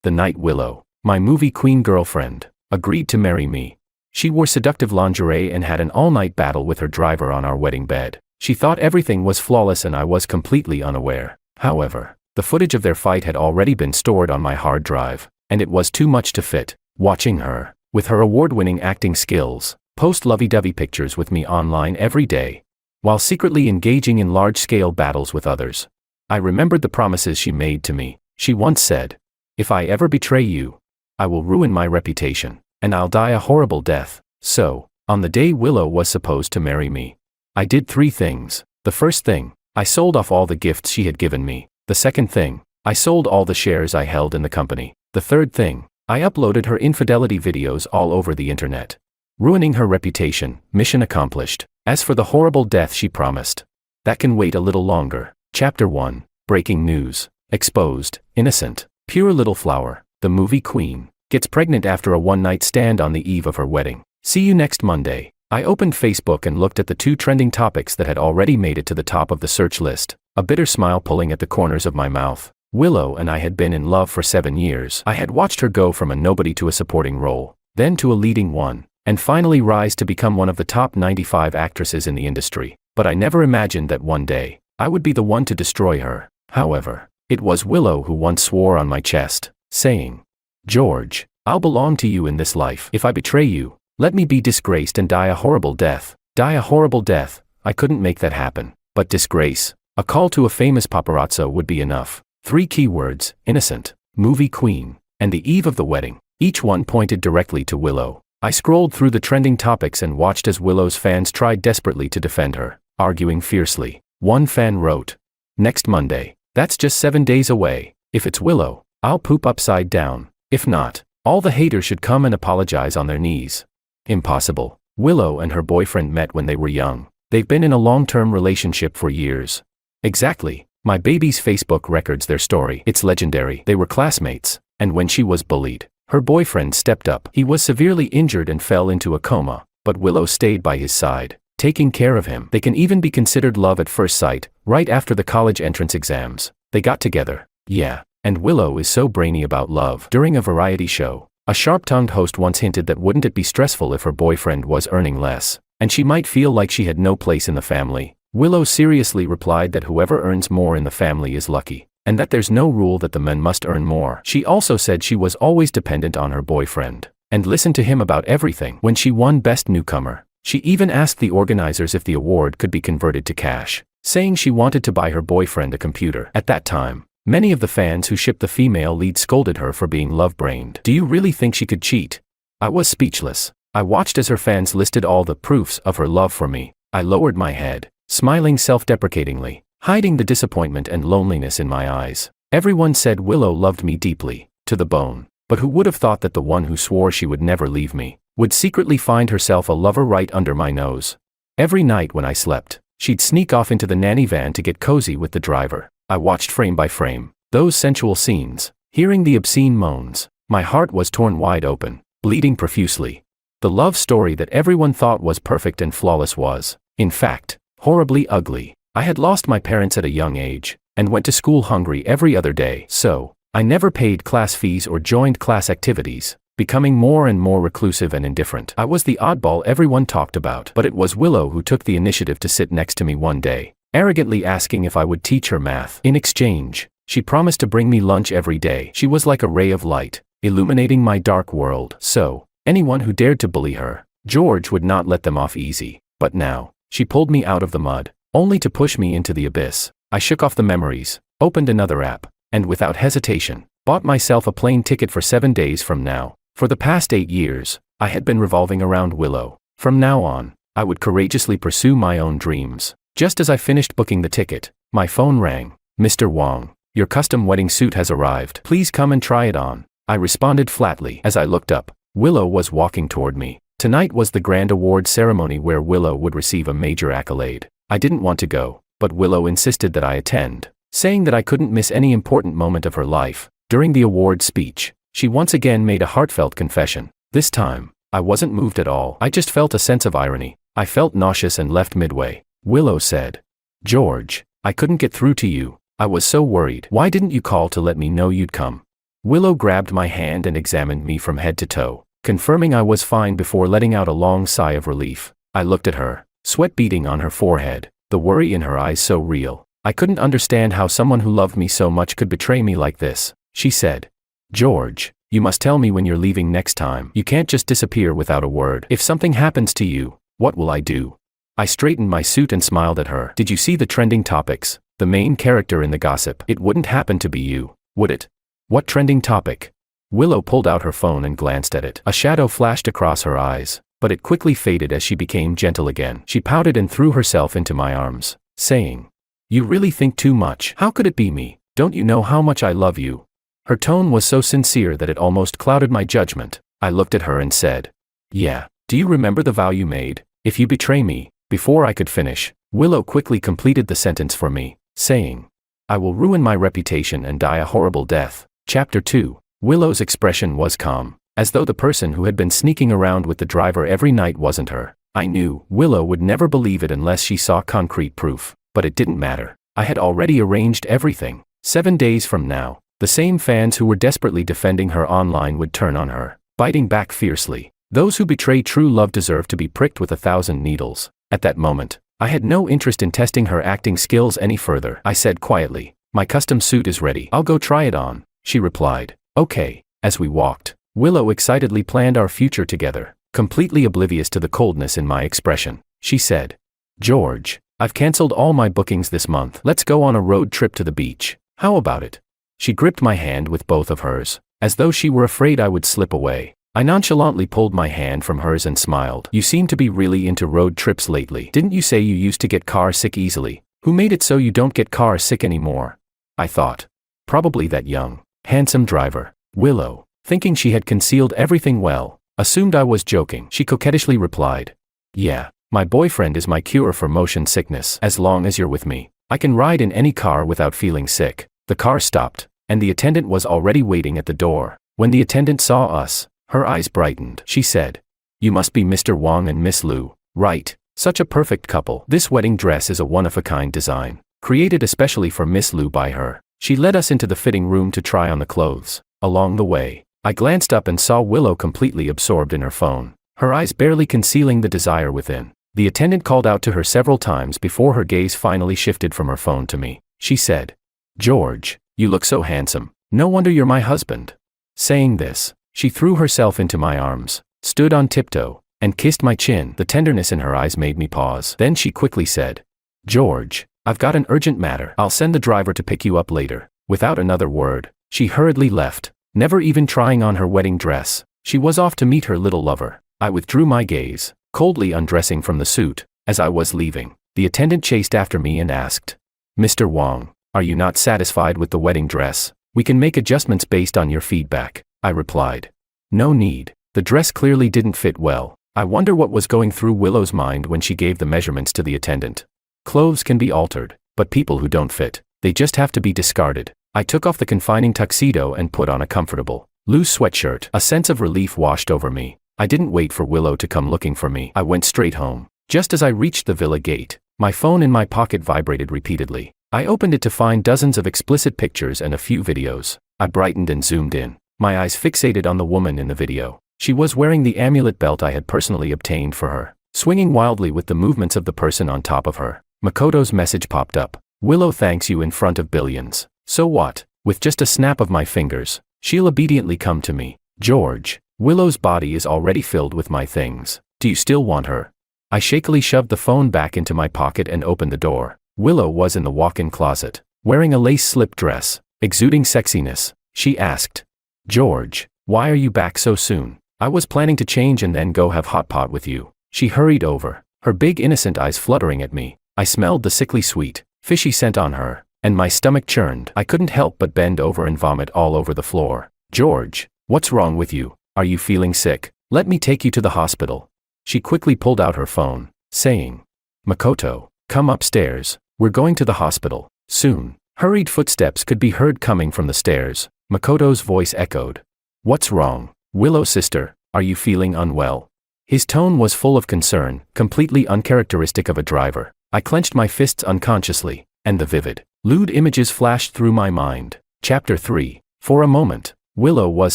The night Willow, my movie queen girlfriend, agreed to marry me. She wore seductive lingerie and had an all-night battle with her driver on our wedding bed. She thought everything was flawless and I was completely unaware. However, the footage of their fight had already been stored on my hard drive, and it was too much to fit. Watching her, with her award-winning acting skills, post lovey-dovey pictures with me online every day, while secretly engaging in large-scale battles with others. I remembered the promises she made to me. She once said, "If I ever betray you, I will ruin my reputation, and I'll die a horrible death." So, on the day Willow was supposed to marry me, I did 3 things. The first thing, I sold off all the gifts she had given me. The second thing, I sold all the shares I held in the company. The third thing, I uploaded her infidelity videos all over the internet, ruining her reputation. Mission accomplished. As for the horrible death she promised, that can wait a little longer. Chapter 1. Breaking news. Exposed. Innocent. Pure little flower, the movie queen, gets pregnant after a one-night stand on the eve of her wedding. See you next Monday. I opened Facebook and looked at the 2 trending topics that had already made it to the top of the search list, a bitter smile pulling at the corners of my mouth. Willow and I had been in love for 7 years. I had watched her go from a nobody to a supporting role, then to a leading one, and finally rise to become one of the top 95 actresses in the industry. But I never imagined that one day, I would be the one to destroy her. However, it was Willow who once swore on my chest, saying, "George, I'll belong to you in this life. If I betray you, let me be disgraced and die a horrible death." Die a horrible death. I couldn't make that happen. But disgrace, a call to a famous paparazzo would be enough. 3 keywords: innocent, movie queen, and the eve of the wedding. Each one pointed directly to Willow. I scrolled through the trending topics and watched as Willow's fans tried desperately to defend her, arguing fiercely. One fan wrote, "Next Monday. That's just 7 days away. If it's Willow, I'll poop upside down. If not, all the haters should come and apologize on their knees." Impossible. Willow and her boyfriend met when they were young. They've been in a long-term relationship for years. Exactly. My baby's Facebook records their story. It's legendary. They were classmates, and when she was bullied, her boyfriend stepped up. He was severely injured and fell into a coma, but Willow stayed by his side, taking care of him. They can even be considered love at first sight. Right after the college entrance exams, they got together. Yeah, and Willow is so brainy about love. During a variety show, a sharp-tongued host once hinted that wouldn't it be stressful if her boyfriend was earning less, and she might feel like she had no place in the family. Willow seriously replied that whoever earns more in the family is lucky, and that there's no rule that the men must earn more. She also said she was always dependent on her boyfriend, and listened to him about everything. When she won Best Newcomer, she even asked the organizers if the award could be converted to cash, saying she wanted to buy her boyfriend a computer. At that time, many of the fans who shipped the female lead scolded her for being love-brained. Do you really think she could cheat? I was speechless. I watched as her fans listed all the proofs of her love for me. I lowered my head, smiling self-deprecatingly, hiding the disappointment and loneliness in my eyes. Everyone said Willow loved me deeply, to the bone. But who would have thought that the one who swore she would never leave me, would secretly find herself a lover right under my nose? Every night when I slept, she'd sneak off into the nanny van to get cozy with the driver. I watched frame by frame those sensual scenes, hearing the obscene moans. My heart was torn wide open, bleeding profusely. The love story that everyone thought was perfect and flawless was, in fact, horribly ugly. I had lost my parents at a young age, and went to school hungry every other day. So, I never paid class fees or joined class activities, becoming more and more reclusive and indifferent. I was the oddball everyone talked about. But it was Willow who took the initiative to sit next to me one day, arrogantly asking if I would teach her math. In exchange, she promised to bring me lunch every day. She was like a ray of light, illuminating my dark world. So, anyone who dared to bully her, George would not let them off easy. But now, she pulled me out of the mud, only to push me into the abyss. I shook off the memories, opened another app, and without hesitation, bought myself a plane ticket for 7 days from now. For the past 8 years, I had been revolving around Willow. From now on, I would courageously pursue my own dreams. Just as I finished booking the ticket, my phone rang. "Mr. Wong, your custom wedding suit has arrived. Please come and try it on." I responded flatly. As I looked up, Willow was walking toward me. Tonight was the grand award ceremony where Willow would receive a major accolade. I didn't want to go, but Willow insisted that I attend, saying that I couldn't miss any important moment of her life. During the award speech, she once again made a heartfelt confession. This time, I wasn't moved at all. I just felt a sense of irony. I felt nauseous and left midway. Willow said, "George, I couldn't get through to you. I was so worried. Why didn't you call to let me know you'd come?" Willow grabbed my hand and examined me from head to toe, confirming I was fine before letting out a long sigh of relief. I looked at her, sweat beading on her forehead, the worry in her eyes so real. I couldn't understand how someone who loved me so much could betray me like this. She said, "George, you must tell me when you're leaving next time. You can't just disappear without a word. If something happens to you, what will I do?" I straightened my suit and smiled at her. "Did you see the trending topics? The main character in the gossip. It wouldn't happen to be you, would it?" "What trending topic?" Willow pulled out her phone and glanced at it. A shadow flashed across her eyes, but it quickly faded as she became gentle again. She pouted and threw herself into my arms, saying, "You really think too much. How could it be me? Don't you know how much I love you?" Her tone was so sincere that it almost clouded my judgment. I looked at her and said, "Yeah, do you remember the vow you made? If you betray me." Before I could finish, Willow quickly completed the sentence for me, saying, "I will ruin my reputation and die a horrible death." Chapter 2. Willow's expression was calm, as though the person who had been sneaking around with the driver every night wasn't her. I knew Willow would never believe it unless she saw concrete proof, but it didn't matter. I had already arranged everything. 7 days from now, the same fans who were desperately defending her online would turn on her, biting back fiercely. Those who betray true love deserve to be pricked with 1,000 needles. At that moment, I had no interest in testing her acting skills any further. I said quietly, "My custom suit is ready. I'll go try it on." She replied, "Okay." As we walked, Willow excitedly planned our future together, completely oblivious to the coldness in my expression. She said, "George, I've canceled all my bookings this month. Let's go on a road trip to the beach. How about it?" She gripped my hand with both of hers, as though she were afraid I would slip away. I nonchalantly pulled my hand from hers and smiled. "You seem to be really into road trips lately. Didn't you say you used to get car sick easily? Who made it so you don't get car sick anymore?" I thought. Probably that young, handsome driver. Willow, thinking she had concealed everything well, assumed I was joking. She coquettishly replied, "Yeah, my boyfriend is my cure for motion sickness. As long as you're with me, I can ride in any car without feeling sick." The car stopped, and the attendant was already waiting at the door. When the attendant saw us, her eyes brightened. She said, "You must be Mr. Wong and Miss Liu, right? Such a perfect couple. This wedding dress is a one-of-a-kind design, created especially for Miss Liu by her." She led us into the fitting room to try on the clothes. Along the way, I glanced up and saw Willow completely absorbed in her phone, her eyes barely concealing the desire within. The attendant called out to her several times before her gaze finally shifted from her phone to me. She said, "George, you look so handsome. No wonder you're my husband." Saying this, she threw herself into my arms, stood on tiptoe, and kissed my chin. The tenderness in her eyes made me pause. Then she quickly said, "George, I've got an urgent matter. I'll send the driver to pick you up later." Without another word, she hurriedly left, never even trying on her wedding dress. She was off to meet her little lover. I withdrew my gaze, coldly undressing from the suit. As I was leaving, the attendant chased after me and asked, "Mr. Wong, are you not satisfied with the wedding dress? We can make adjustments based on your feedback." I replied, "No need. The dress clearly didn't fit well." I wonder what was going through Willow's mind when she gave the measurements to the attendant. Clothes can be altered, but people who don't fit, they just have to be discarded. I took off the confining tuxedo and put on a comfortable, loose sweatshirt. A sense of relief washed over me. I didn't wait for Willow to come looking for me. I went straight home. Just as I reached the villa gate, my phone in my pocket vibrated repeatedly. I opened it to find dozens of explicit pictures and a few videos. I brightened and zoomed in, my eyes fixated on the woman in the video. She was wearing the amulet belt I had personally obtained for her, swinging wildly with the movements of the person on top of her. Makoto's message popped up. "Willow thanks you in front of billions." So what? With just a snap of my fingers, she'll obediently come to me. "George, Willow's body is already filled with my things. Do you still want her?" I shakily shoved the phone back into my pocket and opened the door. Willow was in the walk-in closet, wearing a lace slip dress, exuding sexiness. She asked, "George, why are you back so soon? I was planning to change and then go have hot pot with you." She hurried over, her big innocent eyes fluttering at me. I smelled the sickly sweet, fishy scent on her, and my stomach churned. I couldn't help but bend over and vomit all over the floor. "George, what's wrong with you? Are you feeling sick? Let me take you to the hospital." She quickly pulled out her phone, saying, "Makoto, come upstairs. We're going to the hospital soon." Hurried footsteps could be heard coming from the stairs. Makoto's voice echoed. "What's wrong? Willow sister, are you feeling unwell?" His tone was full of concern, completely uncharacteristic of a driver. I clenched my fists unconsciously, and the vivid, lewd images flashed through my mind. Chapter 3. For a moment, Willow was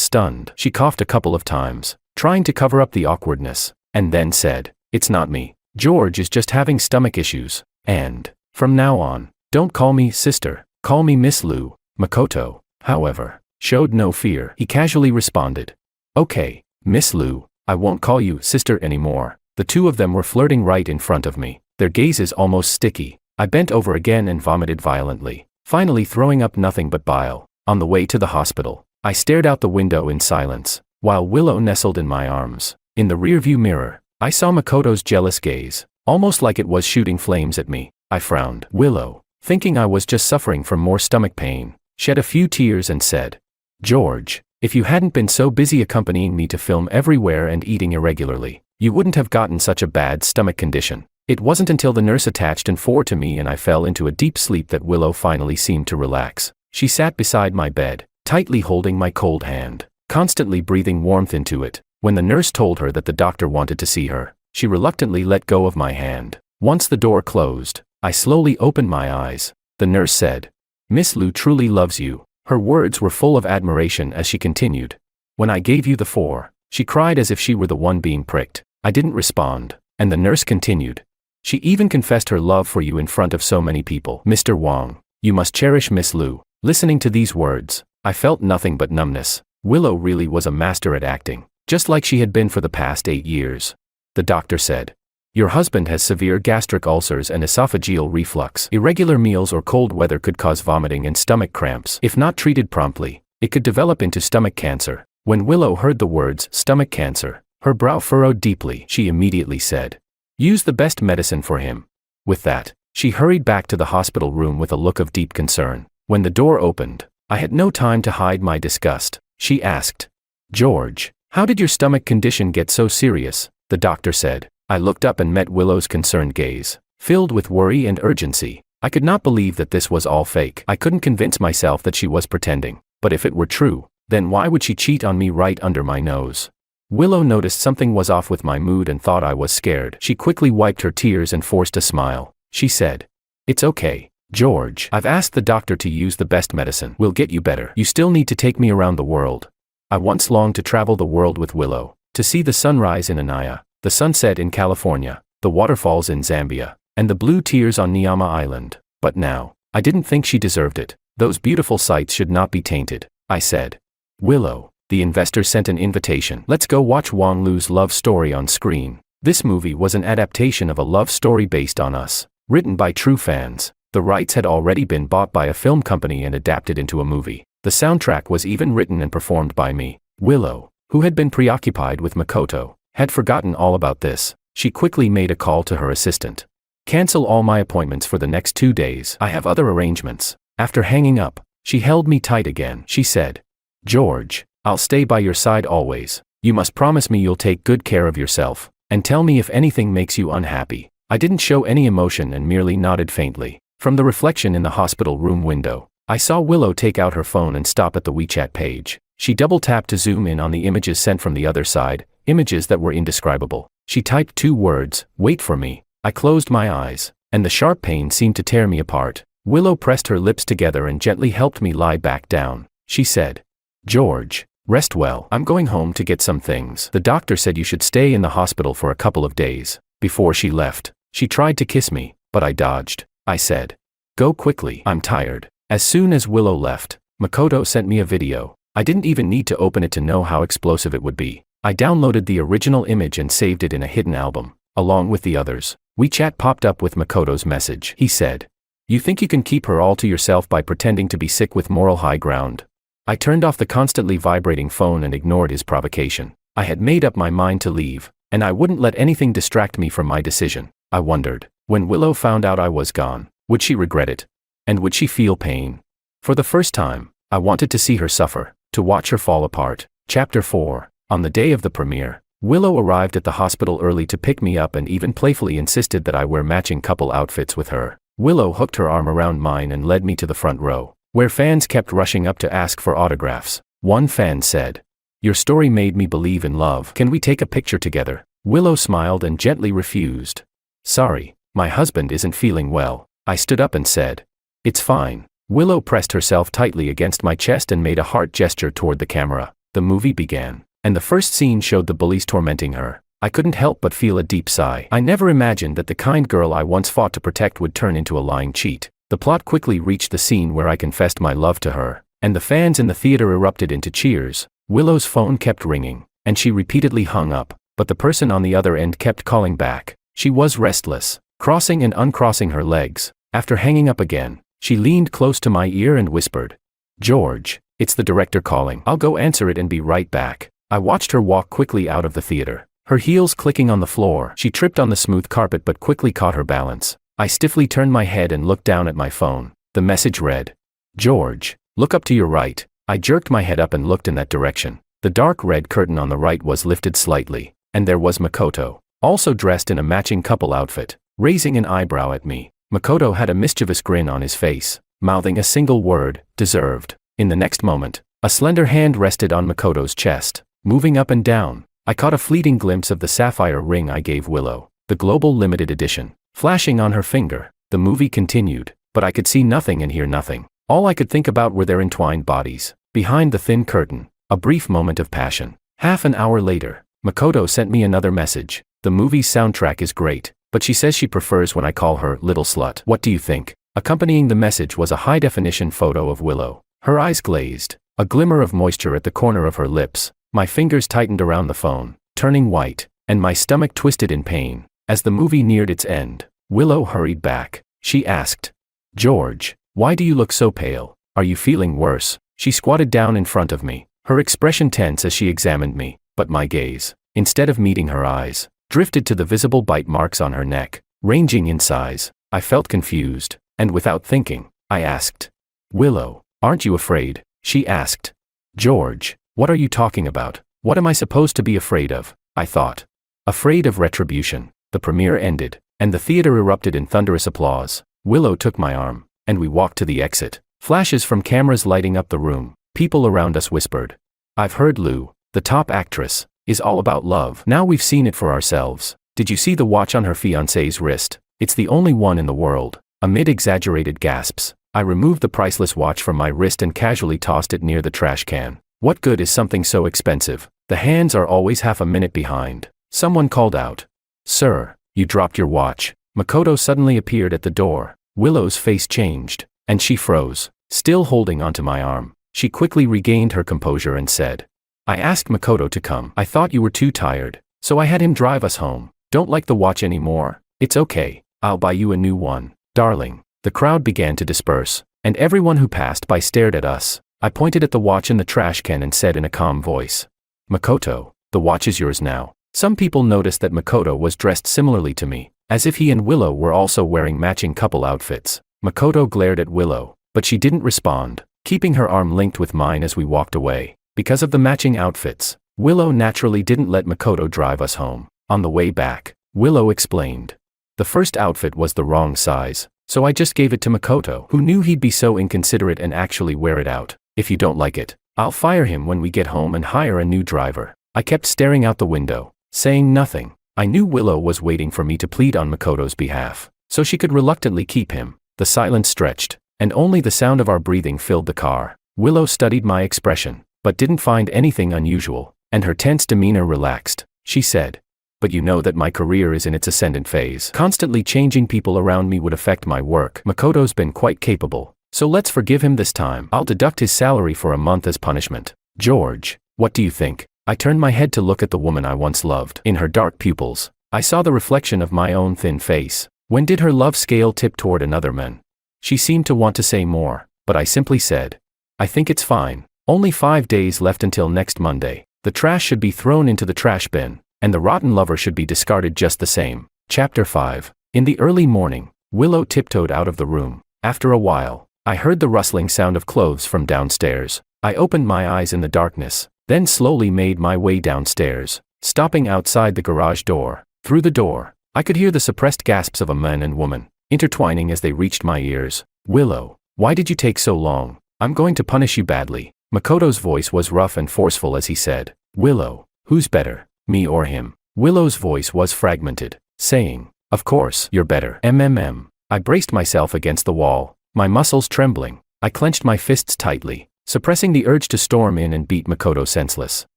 stunned. She coughed a couple of times, trying to cover up the awkwardness, and then said, "It's not me. George is just having stomach issues, and, from now on, don't call me sister, call me Miss Lou." Makoto, however, showed no fear. He casually responded, "Okay, Miss Lou, I won't call you sister anymore." The two of them were flirting right in front of me, their gazes almost sticky. I bent over again and vomited violently, finally throwing up nothing but bile. On the way to the hospital, I stared out the window in silence, while Willow nestled in my arms. In the rearview mirror, I saw Makoto's jealous gaze, almost like it was shooting flames at me. I frowned. Willow, thinking I was just suffering from more stomach pain, shed a few tears and said, "George, if you hadn't been so busy accompanying me to film everywhere and eating irregularly, you wouldn't have gotten such a bad stomach condition." It wasn't until the nurse attached an IV to me and I fell into a deep sleep that Willow finally seemed to relax. She sat beside my bed, tightly holding my cold hand, constantly breathing warmth into it. When the nurse told her that the doctor wanted to see her, she reluctantly let go of my hand. Once the door closed, I slowly opened my eyes. The nurse said, "Miss Lou truly loves you." Her words were full of admiration as she continued, "When I gave you the IV, she cried as if she were the one being pricked." I didn't respond, and the nurse continued, "She even confessed her love for you in front of so many people. Mr. Wong, you must cherish Miss Lou." Listening to these words, I felt nothing but numbness. Willow really was a master at acting, just like she had been for the past 8 years. The doctor said, "Your husband has severe gastric ulcers and esophageal reflux. Irregular meals or cold weather could cause vomiting and stomach cramps. If not treated promptly, it could develop into stomach cancer." When Willow heard the words stomach cancer, her brow furrowed deeply. She immediately said, "Use the best medicine for him." With that, she hurried back to the hospital room with a look of deep concern. When the door opened, I had no time to hide my disgust. She asked, "George, how did your stomach condition get so serious?" The doctor said. I looked up and met Willow's concerned gaze, filled with worry and urgency. I could not believe that this was all fake. I couldn't convince myself that she was pretending, but if it were true, then why would she cheat on me right under my nose? Willow noticed something was off with my mood and thought I was scared. She quickly wiped her tears and forced a smile. She said, "It's okay, George. I've asked the doctor to use the best medicine. We'll get you better. You still need to take me around the world." I once longed to travel the world with Willow, to see the sunrise in Anaya, the sunset in California, the waterfalls in Zambia, and the blue tears on Niama Island. But now, I didn't think she deserved it. Those beautiful sights should not be tainted. I said, "Willow, the investor sent an invitation. Let's go watch Wong Lu's love story on screen." This movie was an adaptation of a love story based on Us, written by true fans. The rights had already been bought by a film company and adapted into a movie. The soundtrack was even written and performed by me. Willow, who had been preoccupied with Makoto, had forgotten all about this. She quickly made a call to her assistant. "Cancel all my appointments for the next 2 days. I have other arrangements." After hanging up, she held me tight again. She said, "George, I'll stay by your side always. You must promise me you'll take good care of yourself, and tell me if anything makes you unhappy." I didn't show any emotion and merely nodded faintly. From the reflection in the hospital room window, I saw Willow take out her phone and stop at the WeChat page. She double-tapped to zoom in on the images sent from the other side, images that were indescribable. She typed 2 words, "Wait for me." I closed my eyes, and the sharp pain seemed to tear me apart. Willow pressed her lips together and gently helped me lie back down. She said, "George, rest well. I'm going home to get some things. The doctor said you should stay in the hospital for a couple of days." Before she left, she tried to kiss me, but I dodged. I said, "Go quickly. I'm tired." As soon as Willow left, Makoto sent me a video. I didn't even need to open it to know how explosive it would be. I downloaded the original image and saved it in a hidden album, along with the others. WeChat popped up with Makoto's message. He said, "You think you can keep her all to yourself by pretending to be sick with moral high ground?" I turned off the constantly vibrating phone and ignored his provocation. I had made up my mind to leave, and I wouldn't let anything distract me from my decision. I wondered, when Willow found out I was gone, would she regret it? And would she feel pain? For the first time, I wanted to see her suffer, to watch her fall apart. Chapter 4. On the day of the premiere, Willow arrived at the hospital early to pick me up and even playfully insisted that I wear matching couple outfits with her. Willow hooked her arm around mine and led me to the front row, where fans kept rushing up to ask for autographs. One fan said, "Your story made me believe in love. Can we take a picture together?" Willow smiled and gently refused. "Sorry, my husband isn't feeling well." I stood up and said, "It's fine. Willow pressed herself tightly against my chest and made a heart gesture toward the camera. The movie began, and the first scene showed the bullies tormenting her. I couldn't help but feel a deep sigh. I never imagined that the kind girl I once fought to protect would turn into a lying cheat. The plot quickly reached the scene where I confessed my love to her, and the fans in the theater erupted into cheers. Willow's phone kept ringing, and she repeatedly hung up, but the person on the other end kept calling back. She was restless, crossing and uncrossing her legs. After hanging up again, she leaned close to my ear and whispered, "George, it's the director calling. I'll go answer it and be right back." I watched her walk quickly out of the theater, her heels clicking on the floor. She tripped on the smooth carpet but quickly caught her balance. I stiffly turned my head and looked down at my phone. The message read, "George, look up to your right." I jerked my head up and looked in that direction. The dark red curtain on the right was lifted slightly, and there was Makoto, also dressed in a matching couple outfit, raising an eyebrow at me. Makoto had a mischievous grin on his face, mouthing a single word, "Deserved." In the next moment, a slender hand rested on Makoto's chest, moving up and down. I caught a fleeting glimpse of the sapphire ring I gave Willow, the global limited edition, flashing on her finger. The movie continued, but I could see nothing and hear nothing. All I could think about were their entwined bodies. Behind the thin curtain, a brief moment of passion. Half an hour later, Makoto sent me another message. "The movie's soundtrack is great, but she says she prefers when I call her little slut. What do you think?" Accompanying the message was a high-definition photo of Willow. Her eyes glazed, a glimmer of moisture at the corner of her lips. My fingers tightened around the phone, turning white, and my stomach twisted in pain. As the movie neared its end, Willow hurried back. She asked, "George, why do you look so pale? Are you feeling worse?" She squatted down in front of me, her expression tense as she examined me, but my gaze, instead of meeting her eyes, drifted to the visible bite marks on her neck, ranging in size. I felt confused, and without thinking, I asked, "Willow, aren't you afraid?" She asked, "George, what are you talking about? What am I supposed to be afraid of?" I thought. Afraid of retribution. The premiere ended, and the theater erupted in thunderous applause. Willow took my arm, and we walked to the exit. Flashes from cameras lighting up the room. People around us whispered, "I've heard Lou, the top actress, is all about love. Now we've seen it for ourselves. Did you see the watch on her fiancé's wrist? It's the only one in the world." Amid exaggerated gasps, I removed the priceless watch from my wrist and casually tossed it near the trash can. What good is something so expensive? The hands are always half a minute behind. Someone called out, "Sir, you dropped your watch." Makoto suddenly appeared at the door. Willow's face changed, and she froze, still holding onto my arm. She quickly regained her composure and said, "I asked Makoto to come. I thought you were too tired, so I had him drive us home. Don't like the watch anymore? It's okay, I'll buy you a new one, darling." The crowd began to disperse, and everyone who passed by stared at us. I pointed at the watch in the trash can and said in a calm voice, "Makoto, the watch is yours now." Some people noticed that Makoto was dressed similarly to me, as if he and Willow were also wearing matching couple outfits. Makoto glared at Willow, but she didn't respond, keeping her arm linked with mine as we walked away. Because of the matching outfits, Willow naturally didn't let Makoto drive us home. On the way back, Willow explained, "The first outfit was the wrong size, so I just gave it to Makoto, who knew he'd be so inconsiderate and actually wear it out. If you don't like it, I'll fire him when we get home and hire a new driver." I kept staring out the window, saying nothing. I knew Willow was waiting for me to plead on Makoto's behalf, so she could reluctantly keep him. The silence stretched, and only the sound of our breathing filled the car. Willow studied my expression, but didn't find anything unusual, and her tense demeanor relaxed. She said, "But you know that my career is in its ascendant phase. Constantly changing people around me would affect my work. Makoto's been quite capable, so let's forgive him this time. I'll deduct his salary for a month as punishment. George, what do you think?" I turned my head to look at the woman I once loved. In her dark pupils, I saw the reflection of my own thin face. When did her love scale tip toward another man? She seemed to want to say more, but I simply said, "I think it's fine. Only 5 days left until next Monday. The trash should be thrown into the trash bin, and the rotten lover should be discarded just the same." Chapter 5. In the early morning, Willow tiptoed out of the room. After a while, I heard the rustling sound of clothes from downstairs. I opened my eyes in the darkness, then slowly made my way downstairs, stopping outside the garage door. Through the door, I could hear the suppressed gasps of a man and woman, intertwining as they reached my ears. "Willow, why did you take so long? I'm going to punish you badly." Makoto's voice was rough and forceful as he said, "Willow, who's better, me or him?" Willow's voice was fragmented, saying, "Of course, you're better." I braced myself against the wall, my muscles trembling. I clenched my fists tightly, suppressing the urge to storm in and beat Makoto senseless.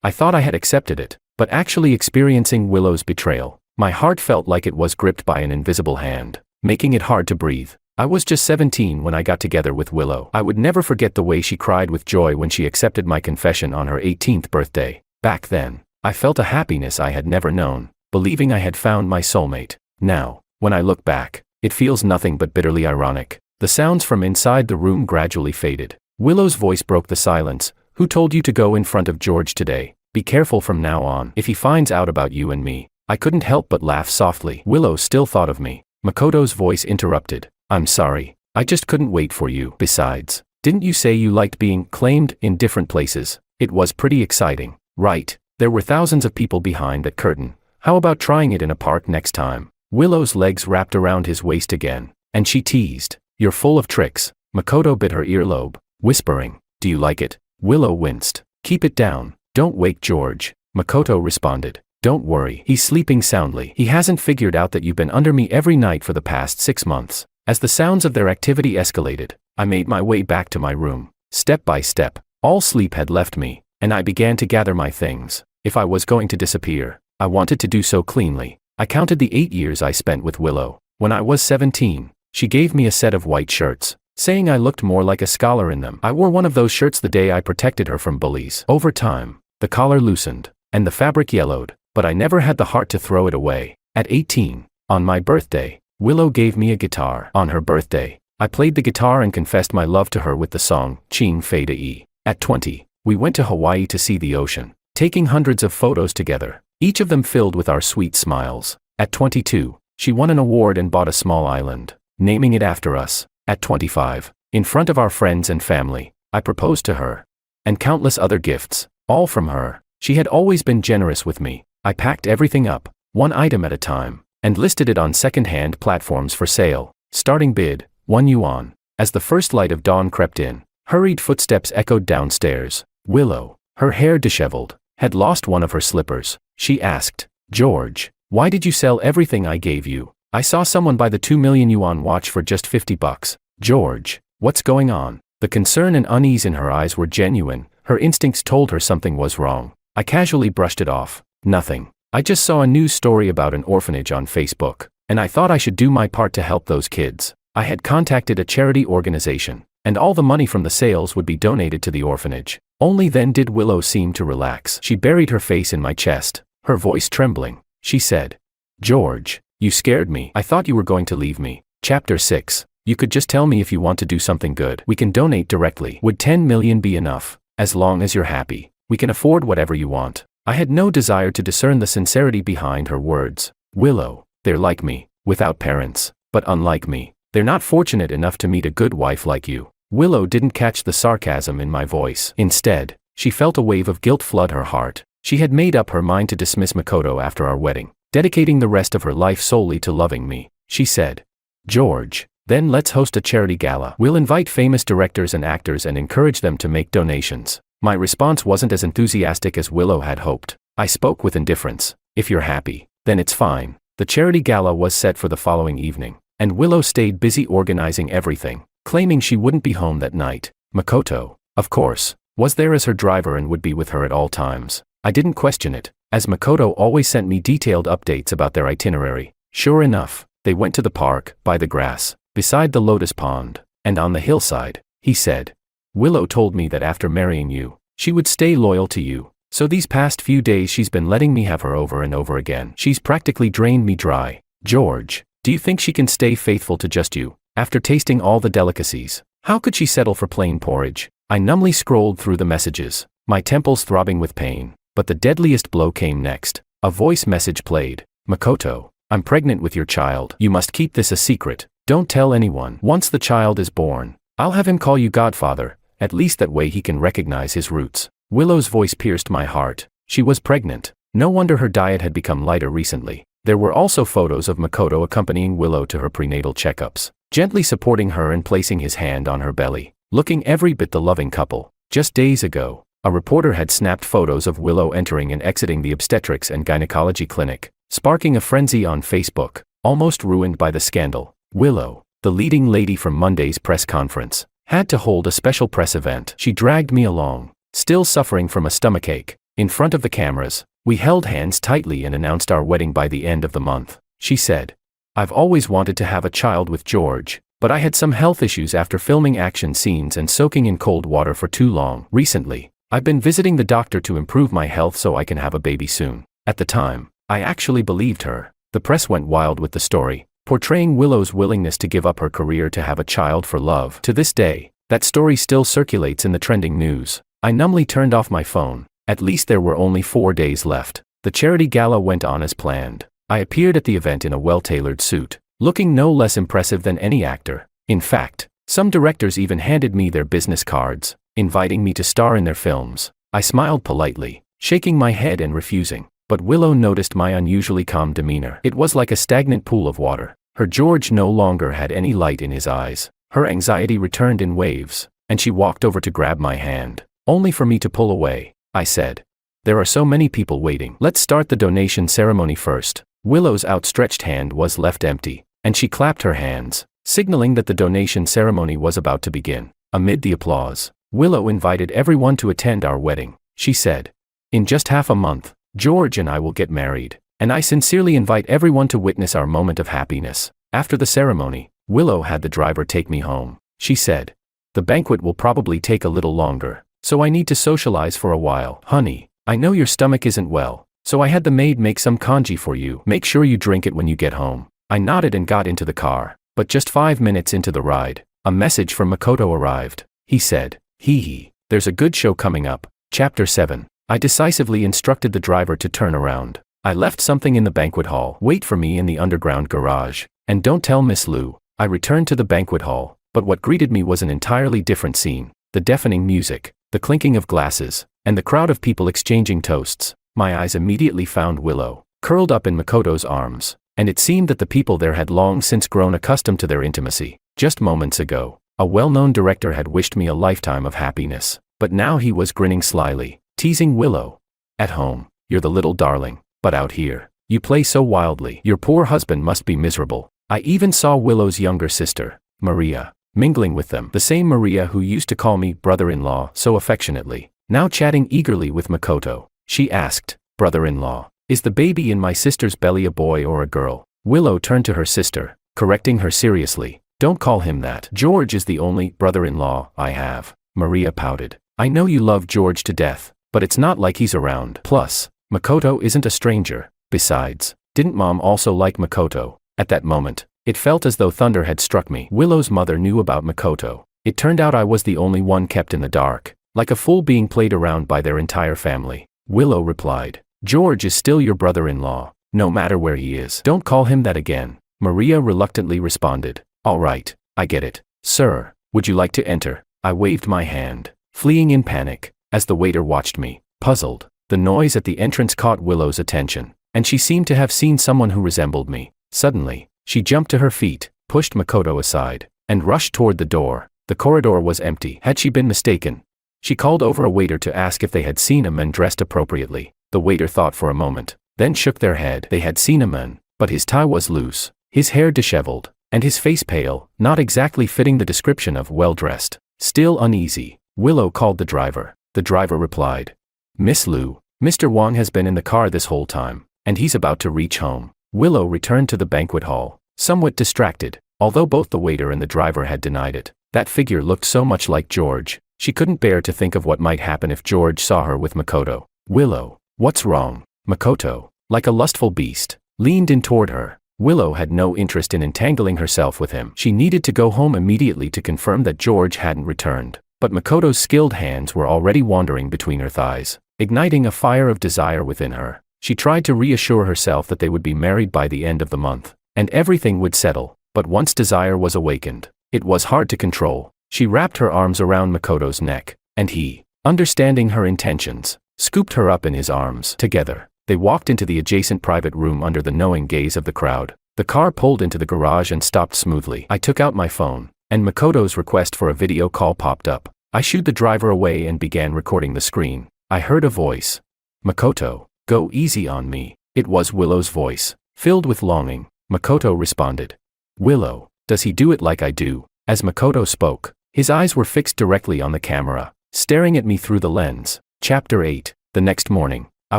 I thought I had accepted it, but actually experiencing Willow's betrayal, my heart felt like it was gripped by an invisible hand, making it hard to breathe. I was just 17 when I got together with Willow. I would never forget the way she cried with joy when she accepted my confession on her 18th birthday. Back then, I felt a happiness I had never known, believing I had found my soulmate. Now, when I look back, it feels nothing but bitterly ironic. The sounds from inside the room gradually faded. Willow's voice broke the silence. Who told you to go in front of George today? Be careful from now on. If he finds out about you and me. I couldn't help but laugh softly. Willow still thought of me. Makoto's voice interrupted. I'm sorry. I just couldn't wait for you. Besides, didn't you say you liked being claimed in different places? It was pretty exciting, right? There were thousands of people behind that curtain. How about trying it in a park next time? Willow's legs wrapped around his waist again, and she teased. You're full of tricks. Makoto bit her earlobe, whispering, do you like it? Willow winced. Keep it down. Don't wake George. Makoto responded. Don't worry. He's sleeping soundly. He hasn't figured out that you've been under me every night for the past 6 months. As the sounds of their activity escalated, I made my way back to my room. Step by step, all sleep had left me, and I began to gather my things. If I was going to disappear, I wanted to do so cleanly. I counted the 8 years I spent with Willow. When I was 17, she gave me a set of white shirts, saying I looked more like a scholar in them. I wore one of those shirts the day I protected her from bullies. Over time, the collar loosened, and the fabric yellowed, but I never had the heart to throw it away. At 18, on my birthday, Willow gave me a guitar. On her birthday, I played the guitar and confessed my love to her with the song, Ching Fei Da E. At 20, we went to Hawaii to see the ocean, taking hundreds of photos together, each of them filled with our sweet smiles. At 22, she won an award and bought a small island, naming it after us. At 25, in front of our friends and family, I proposed to her. And countless other gifts, all from her. She had always been generous with me. I packed everything up, one item at a time, and listed it on second-hand platforms for sale. Starting bid, 1 yuan. As the first light of dawn crept in, hurried footsteps echoed downstairs. Willow, her hair disheveled, had lost one of her slippers. She asked, George, why did you sell everything I gave you? I saw someone buy the 2 million yuan watch for just $50. George, what's going on? The concern and unease in her eyes were genuine. Her instincts told her something was wrong. I casually brushed it off. Nothing. I just saw a news story about an orphanage on Facebook, and I thought I should do my part to help those kids. I had contacted a charity organization, and all the money from the sales would be donated to the orphanage. Only then did Willow seem to relax. She buried her face in my chest, her voice trembling. She said, George, you scared me. I thought you were going to leave me. Chapter 6. You could just tell me if you want to do something good. We can donate directly. Would 10 million be enough? As long as you're happy, we can afford whatever you want. I had no desire to discern the sincerity behind her words. Willow, they're like me, without parents, but unlike me. They're not fortunate enough to meet a good wife like you. Willow didn't catch the sarcasm in my voice. Instead, she felt a wave of guilt flood her heart. She had made up her mind to dismiss Makoto after our wedding, dedicating the rest of her life solely to loving me. She said, George, then let's host a charity gala. We'll invite famous directors and actors and encourage them to make donations. My response wasn't as enthusiastic as Willow had hoped. I spoke with indifference. If you're happy, then it's fine. The charity gala was set for the following evening, and Willow stayed busy organizing everything, claiming she wouldn't be home that night. Makoto, of course, was there as her driver and would be with her at all times. I didn't question it, as Makoto always sent me detailed updates about their itinerary. Sure enough, they went to the park, by the grass, beside the lotus pond, and on the hillside. He said, Willow told me that after marrying you, she would stay loyal to you, so these past few days she's been letting me have her over and over again. She's practically drained me dry. George, do you think she can stay faithful to just you, after tasting all the delicacies? How could she settle for plain porridge? I numbly scrolled through the messages, my temples throbbing with pain, but the deadliest blow came next. A voice message played. Makoto, I'm pregnant with your child. You must keep this a secret. Don't tell anyone. Once the child is born, I'll have him call you Godfather. At least that way he can recognize his roots. Willow's voice pierced my heart. She was pregnant. No wonder her diet had become lighter recently. There were also photos of Makoto accompanying Willow to her prenatal checkups, gently supporting her and placing his hand on her belly, looking every bit the loving couple. Just days ago, a reporter had snapped photos of Willow entering and exiting the obstetrics and gynecology clinic, sparking a frenzy on Facebook, almost ruined by the scandal. Willow, the leading lady from Monday's press conference, Had to hold a special press event. She dragged me along, still suffering from a stomachache. In front of the cameras, we held hands tightly and announced our wedding by the end of the month. She said, "I've always wanted to have a child with George, but I had some health issues after filming action scenes and soaking in cold water for too long. Recently, I've been visiting the doctor to improve my health so I can have a baby soon." At the time, I actually believed her. The press went wild with the story, portraying Willow's willingness to give up her career to have a child for love. To this day, that story still circulates in the trending news. I numbly turned off my phone. At least there were only 4 days left. The charity gala went on as planned. I appeared at the event in a well-tailored suit, looking no less impressive than any actor. In fact, some directors even handed me their business cards, inviting me to star in their films. I smiled politely, shaking my head and refusing. But Willow noticed my unusually calm demeanor. It was like a stagnant pool of water. Her George no longer had any light in his eyes. Her anxiety returned in waves, and she walked over to grab my hand, only for me to pull away. I said, "There are so many people waiting. Let's start the donation ceremony first." Willow's outstretched hand was left empty, and she clapped her hands, signaling that the donation ceremony was about to begin. Amid the applause, Willow invited everyone to attend our wedding. She said, "In just half a month, George and I will get married, and I sincerely invite everyone to witness our moment of happiness." After the ceremony, Willow had the driver take me home. She said, "The banquet will probably take a little longer, so I need to socialize for a while. Honey, I know your stomach isn't well, so I had the maid make some congee for you. Make sure you drink it when you get home." I nodded and got into the car, but just 5 minutes into the ride, a message from Makoto arrived. He said, "Hee, there's a good show coming up." Chapter 7. I decisively instructed the driver to turn around. I left something in the banquet hall. "Wait for me in the underground garage, and don't tell Miss Lou." I returned to the banquet hall, but what greeted me was an entirely different scene. The deafening music, the clinking of glasses, and the crowd of people exchanging toasts. My eyes immediately found Willow, curled up in Makoto's arms, and it seemed that the people there had long since grown accustomed to their intimacy. Just moments ago, a well-known director had wished me a lifetime of happiness, but now he was grinning slyly, teasing Willow. "At home, you're the little darling, but out here, you play so wildly. Your poor husband must be miserable." I even saw Willow's younger sister, Maria, mingling with them. The same Maria who used to call me brother-in-law so affectionately, now chatting eagerly with Makoto. She asked, "Brother-in-law, is the baby in my sister's belly a boy or a girl?" Willow turned to her sister, correcting her seriously. "Don't call him that. George is the only brother-in-law I have." Maria pouted. "I know you love George to death, but it's not like he's around. Plus, Makoto isn't a stranger. Besides, didn't Mom also like Makoto?" At that moment, it felt as though thunder had struck me. Willow's mother knew about Makoto. It turned out I was the only one kept in the dark, like a fool being played around by their entire family. Willow replied, "George is still your brother-in-law, no matter where he is. Don't call him that again." Maria reluctantly responded, "All right, I get it. Sir, would you like to enter?" I waved my hand, fleeing in panic, as the waiter watched me, puzzled. The noise at the entrance caught Willow's attention, and she seemed to have seen someone who resembled me. Suddenly, she jumped to her feet, pushed Makoto aside, and rushed toward the door. The corridor was empty. Had she been mistaken? She called over a waiter to ask if they had seen a man dressed appropriately. The waiter thought for a moment, then shook their head. They had seen a man, but his tie was loose, his hair disheveled, and his face pale, not exactly fitting the description of well-dressed. Still uneasy, Willow called the driver. The driver replied, "Miss Lou, Mr. Wang has been in the car this whole time, and he's about to reach home." Willow returned to the banquet hall, somewhat distracted. Although both the waiter and the driver had denied it, that figure looked so much like George. She couldn't bear to think of what might happen if George saw her with Makoto. "Willow, what's wrong?" Makoto, like a lustful beast, leaned in toward her. Willow had no interest in entangling herself with him. She needed to go home immediately to confirm that George hadn't returned. But Makoto's skilled hands were already wandering between her thighs, igniting a fire of desire within her. She tried to reassure herself that they would be married by the end of the month, and everything would settle. But once desire was awakened, it was hard to control. She wrapped her arms around Makoto's neck, and he, understanding her intentions, scooped her up in his arms. Together, they walked into the adjacent private room under the knowing gaze of the crowd. The car pulled into the garage and stopped smoothly. I took out my phone, and Makoto's request for a video call popped up. I shooed the driver away and began recording the screen. I heard a voice. "Makoto, go easy on me." It was Willow's voice, filled with longing. Makoto responded, "Willow, does he do it like I do?" As Makoto spoke, His eyes were fixed directly on the camera, staring at me through the lens. Chapter 8. The next morning, I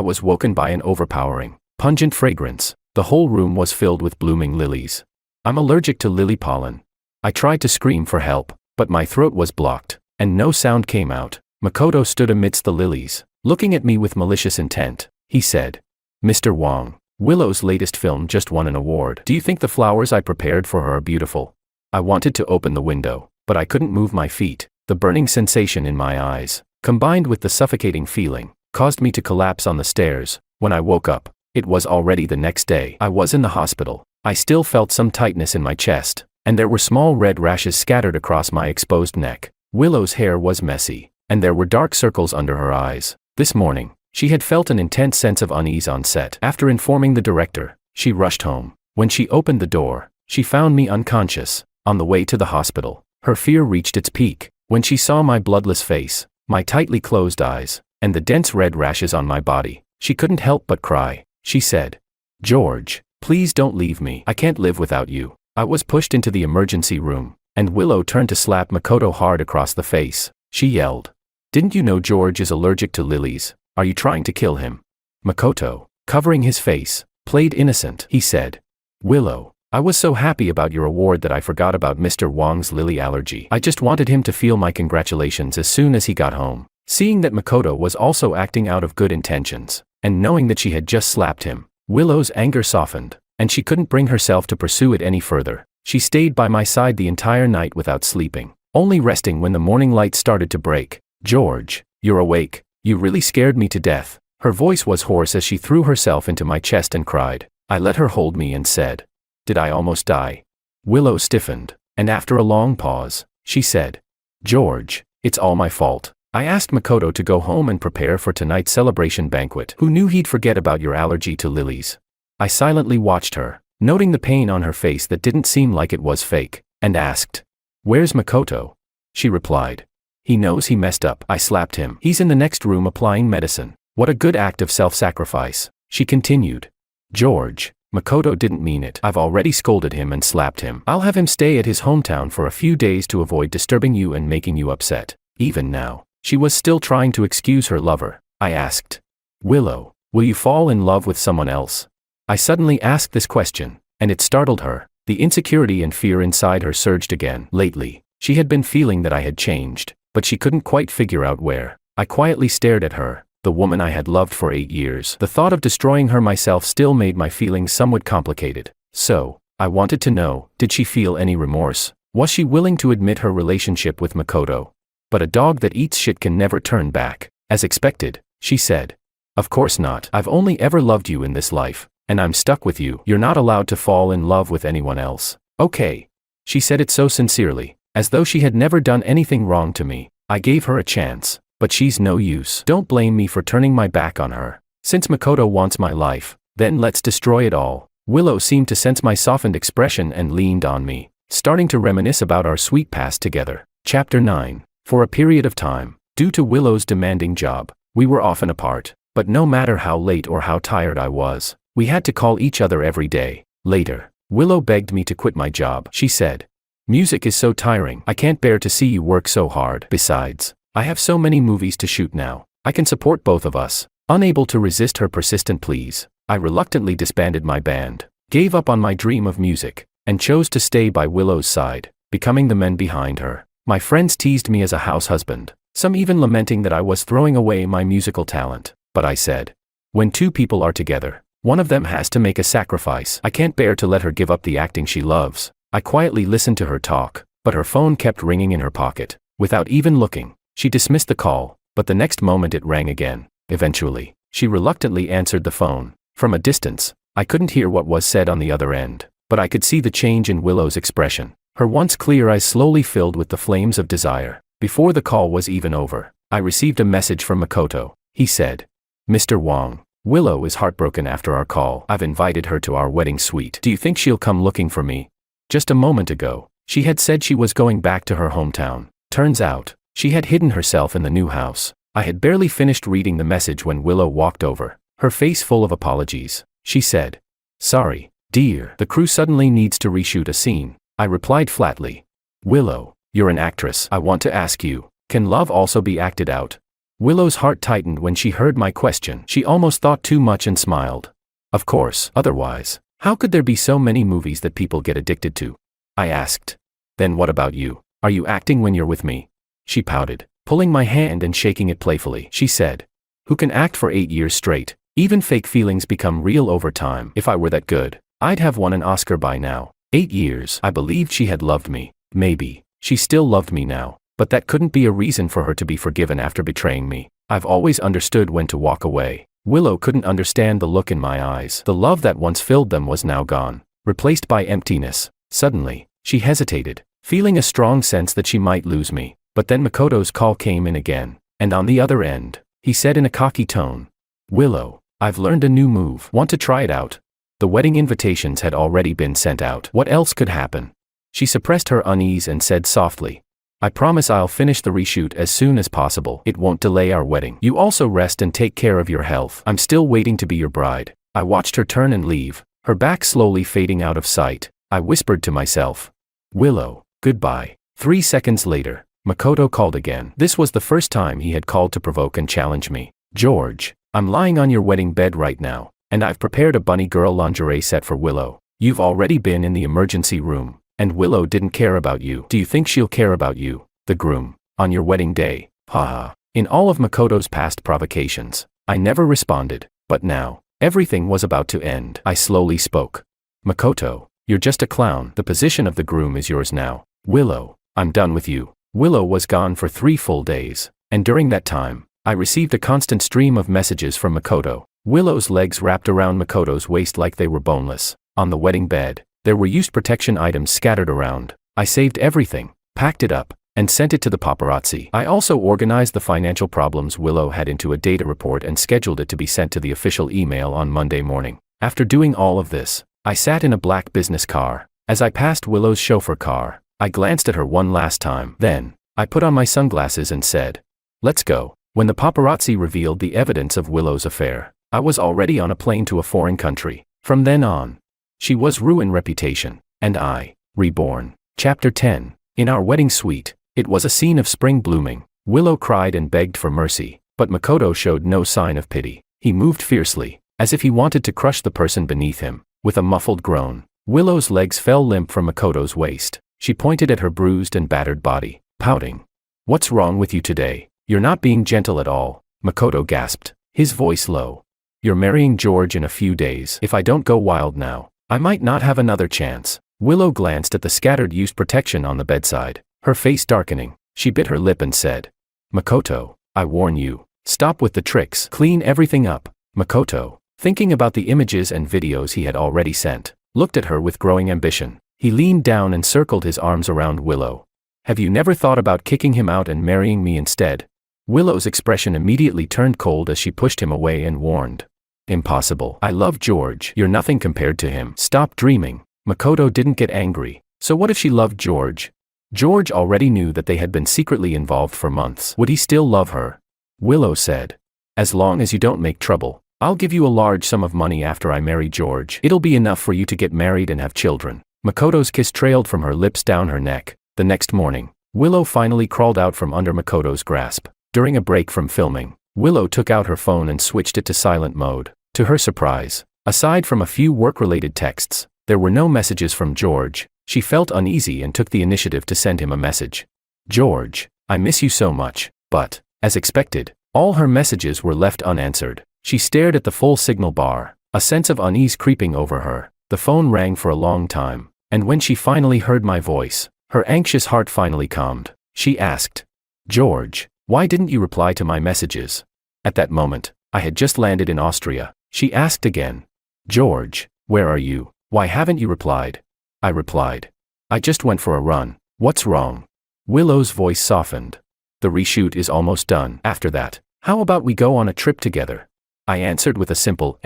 was woken by an overpowering, pungent fragrance. The whole room was filled with blooming lilies. I'm allergic to lily pollen. I tried to scream for help, but my throat was blocked, and no sound came out. Makoto stood amidst the lilies, looking at me with malicious intent. He said, "Mr. Wong, Willow's latest film just won an award. Do you think the flowers I prepared for her are beautiful?" I wanted to open the window, but I couldn't move my feet. The burning sensation in my eyes, combined with the suffocating feeling, caused me to collapse on the stairs. When I woke up, it was already the next day. I was in the hospital. I still felt some tightness in my chest, and there were small red rashes scattered across my exposed neck. Willow's hair was messy, and there were dark circles under her eyes. This morning, she had felt an intense sense of unease on set. After informing the director, she rushed home. When she opened the door, she found me unconscious. On the way to the hospital, her fear reached its peak. When she saw my bloodless face, my tightly closed eyes, and the dense red rashes on my body, she couldn't help but cry. She said, "George, please don't leave me. I can't live without you." I was pushed into the emergency room, and Willow turned to slap Makoto hard across the face. She yelled, "Didn't you know George is allergic to lilies? Are you trying to kill him?" Makoto, covering his face, played innocent. He said, "Willow, I was so happy about your award that I forgot about Mr. Wong's lily allergy. I just wanted him to feel my congratulations as soon as he got home." Seeing that Makoto was also acting out of good intentions, and knowing that she had just slapped him, Willow's anger softened, and she couldn't bring herself to pursue it any further. She stayed by my side the entire night without sleeping, only resting when the morning light started to break. "George, you're awake. You really scared me to death." Her voice was hoarse as she threw herself into my chest and cried. I let her hold me and said, "Did I almost die?" Willow stiffened, and after a long pause, she said, "George, it's all my fault. I asked Makoto to go home and prepare for tonight's celebration banquet. Who knew he'd forget about your allergy to lilies?" I silently watched her, noting the pain on her face that didn't seem like it was fake, and asked, "Where's Makoto?" She replied, "He knows he messed up. I slapped him. He's in the next room applying medicine." What a good act of self-sacrifice. She continued, "George, Makoto didn't mean it. I've already scolded him and slapped him. I'll have him stay at his hometown for a few days to avoid disturbing you and making you upset." Even now, she was still trying to excuse her lover. I asked, "Willow, will you fall in love with someone else?" I suddenly asked this question, and it startled her. The insecurity and fear inside her surged again. Lately, she had been feeling that I had changed, but she couldn't quite figure out where. I quietly stared at her, the woman I had loved for 8 years. The thought of destroying her myself still made my feelings somewhat complicated. So, I wanted to know, did she feel any remorse? Was she willing to admit her relationship with Makoto? But a dog that eats shit can never turn back. As expected, she said, "Of course not. I've only ever loved you in this life, and I'm stuck with you. You're not allowed to fall in love with anyone else. Okay." She said it so sincerely, as though she had never done anything wrong to me. I gave her a chance, but she's no use. Don't blame me for turning my back on her. Since Makoto wants my life, then let's destroy it all. Willow seemed to sense my softened expression and leaned on me, starting to reminisce about our sweet past together. Chapter 9. For a period of time, due to Willow's demanding job, we were often apart, but no matter how late or how tired I was, we had to call each other every day. Later, Willow begged me to quit my job. She said, "Music is so tiring. I can't bear to see you work so hard. Besides, I have so many movies to shoot now. I can support both of us." Unable to resist her persistent pleas, I reluctantly disbanded my band, gave up on my dream of music, and chose to stay by Willow's side, becoming the man behind her. My friends teased me as a house husband, some even lamenting that I was throwing away my musical talent. But I said, when two people are together, one of them has to make a sacrifice. I can't bear to let her give up the acting she loves. I quietly listened to her talk, but her phone kept ringing in her pocket. Without even looking, she dismissed the call, but the next moment it rang again. Eventually, she reluctantly answered the phone. From a distance, I couldn't hear what was said on the other end, but I could see the change in Willow's expression. Her once clear eyes slowly filled with the flames of desire. Before the call was even over, I received a message from Makoto. He said, "Mr. Wong, Willow is heartbroken after our call. I've invited her to our wedding suite. Do you think she'll come looking for me?" Just a moment ago, she had said she was going back to her hometown. Turns out, she had hidden herself in the new house. I had barely finished reading the message when Willow walked over, her face full of apologies. She said, "Sorry, dear, the crew suddenly needs to reshoot a scene." I replied flatly, "Willow, You're an actress. I want to ask you, can love also be acted out? Willow's heart tightened when she heard my question. She almost thought too much and smiled. Of course, otherwise, how could there be so many movies that people get addicted to? I asked. Then what about you? Are you acting when you're with me? She pouted, pulling my hand and shaking it playfully. She said, who can act for 8 years straight? Even fake feelings become real over time. If I were that good, I'd have won an Oscar by now. 8 years. I believed she had loved me. Maybe she still loved me now, but that couldn't be a reason for her to be forgiven after betraying me. I've always understood when to walk away. Willow couldn't understand the look in my eyes. The love that once filled them was now gone, replaced by emptiness. Suddenly, she hesitated, feeling a strong sense that she might lose me. But then Makoto's call came in again, and on the other end, he said in a cocky tone, Willow, I've learned a new move. Want to try it out? The wedding invitations had already been sent out. What else could happen? She suppressed her unease and said softly, I promise I'll finish the reshoot as soon as possible. It won't delay our wedding. You also rest and take care of your health. I'm still waiting to be your bride. I watched her turn and leave, her back slowly fading out of sight. I whispered to myself, Willow, goodbye. 3 seconds later, Makoto called again. This was the first time he had called to provoke and challenge me. George, I'm lying on your wedding bed right now, and I've prepared a bunny girl lingerie set for Willow. You've already been in the emergency room, and Willow didn't care about you. Do you think she'll care about you, the groom, on your wedding day? Haha. In all of Makoto's past provocations, I never responded, but now, everything was about to end. I slowly spoke. Makoto, you're just a clown. The position of the groom is yours now. Willow, I'm done with you. Willow was gone for 3 full days, and during that time, I received a constant stream of messages from Makoto. Willow's legs wrapped around Makoto's waist like they were boneless. On the wedding bed, there were used protection items scattered around. I saved everything, packed it up, and sent it to the paparazzi. I also organized the financial problems Willow had into a data report and scheduled it to be sent to the official email on Monday morning. After doing all of this, I sat in a black business car. As I passed Willow's chauffeur car, I glanced at her one last time. Then, I put on my sunglasses and said, let's go. When the paparazzi revealed the evidence of Willow's affair, I was already on a plane to a foreign country. From then on, she was ruined reputation, and I, reborn. Chapter 10. In our wedding suite, it was a scene of spring blooming. Willow cried and begged for mercy, but Makoto showed no sign of pity. He moved fiercely, as if he wanted to crush the person beneath him. With a muffled groan, Willow's legs fell limp from Makoto's waist. She pointed at her bruised and battered body, pouting. What's wrong with you today? You're not being gentle at all, Makoto gasped, his voice low. You're marrying George in a few days. If I don't go wild now, I might not have another chance. Willow glanced at the scattered used protection on the bedside, her face darkening. She bit her lip and said, Makoto, I warn you, stop with the tricks. Clean everything up. Makoto, thinking about the images and videos he had already sent, looked at her with growing ambition. He leaned down and circled his arms around Willow. Have you never thought about kicking him out and marrying me instead? Willow's expression immediately turned cold as she pushed him away and warned. Impossible. I love George. You're nothing compared to him. Stop dreaming. Makoto didn't get angry. So what if she loved George? George already knew that they had been secretly involved for months. Would he still love her? Willow said. As long as you don't make trouble, I'll give you a large sum of money after I marry George. It'll be enough for you to get married and have children. Makoto's kiss trailed from her lips down her neck. The next morning, Willow finally crawled out from under Makoto's grasp. During a break from filming, Willow took out her phone and switched it to silent mode. To her surprise, aside from a few work-related texts, there were no messages from George. She felt uneasy and took the initiative to send him a message. George, I miss you so much. But, as expected, all her messages were left unanswered. She stared at the full signal bar, a sense of unease creeping over her. The phone rang for a long time, and when she finally heard my voice, her anxious heart finally calmed. She asked, George, why didn't you reply to my messages? At that moment, I had just landed in Austria. She asked again, George, where are you? Why haven't you replied? I replied, I just went for a run. What's wrong? Willow's voice softened. The reshoot is almost done. After that, how about we go on a trip together? I answered with a simple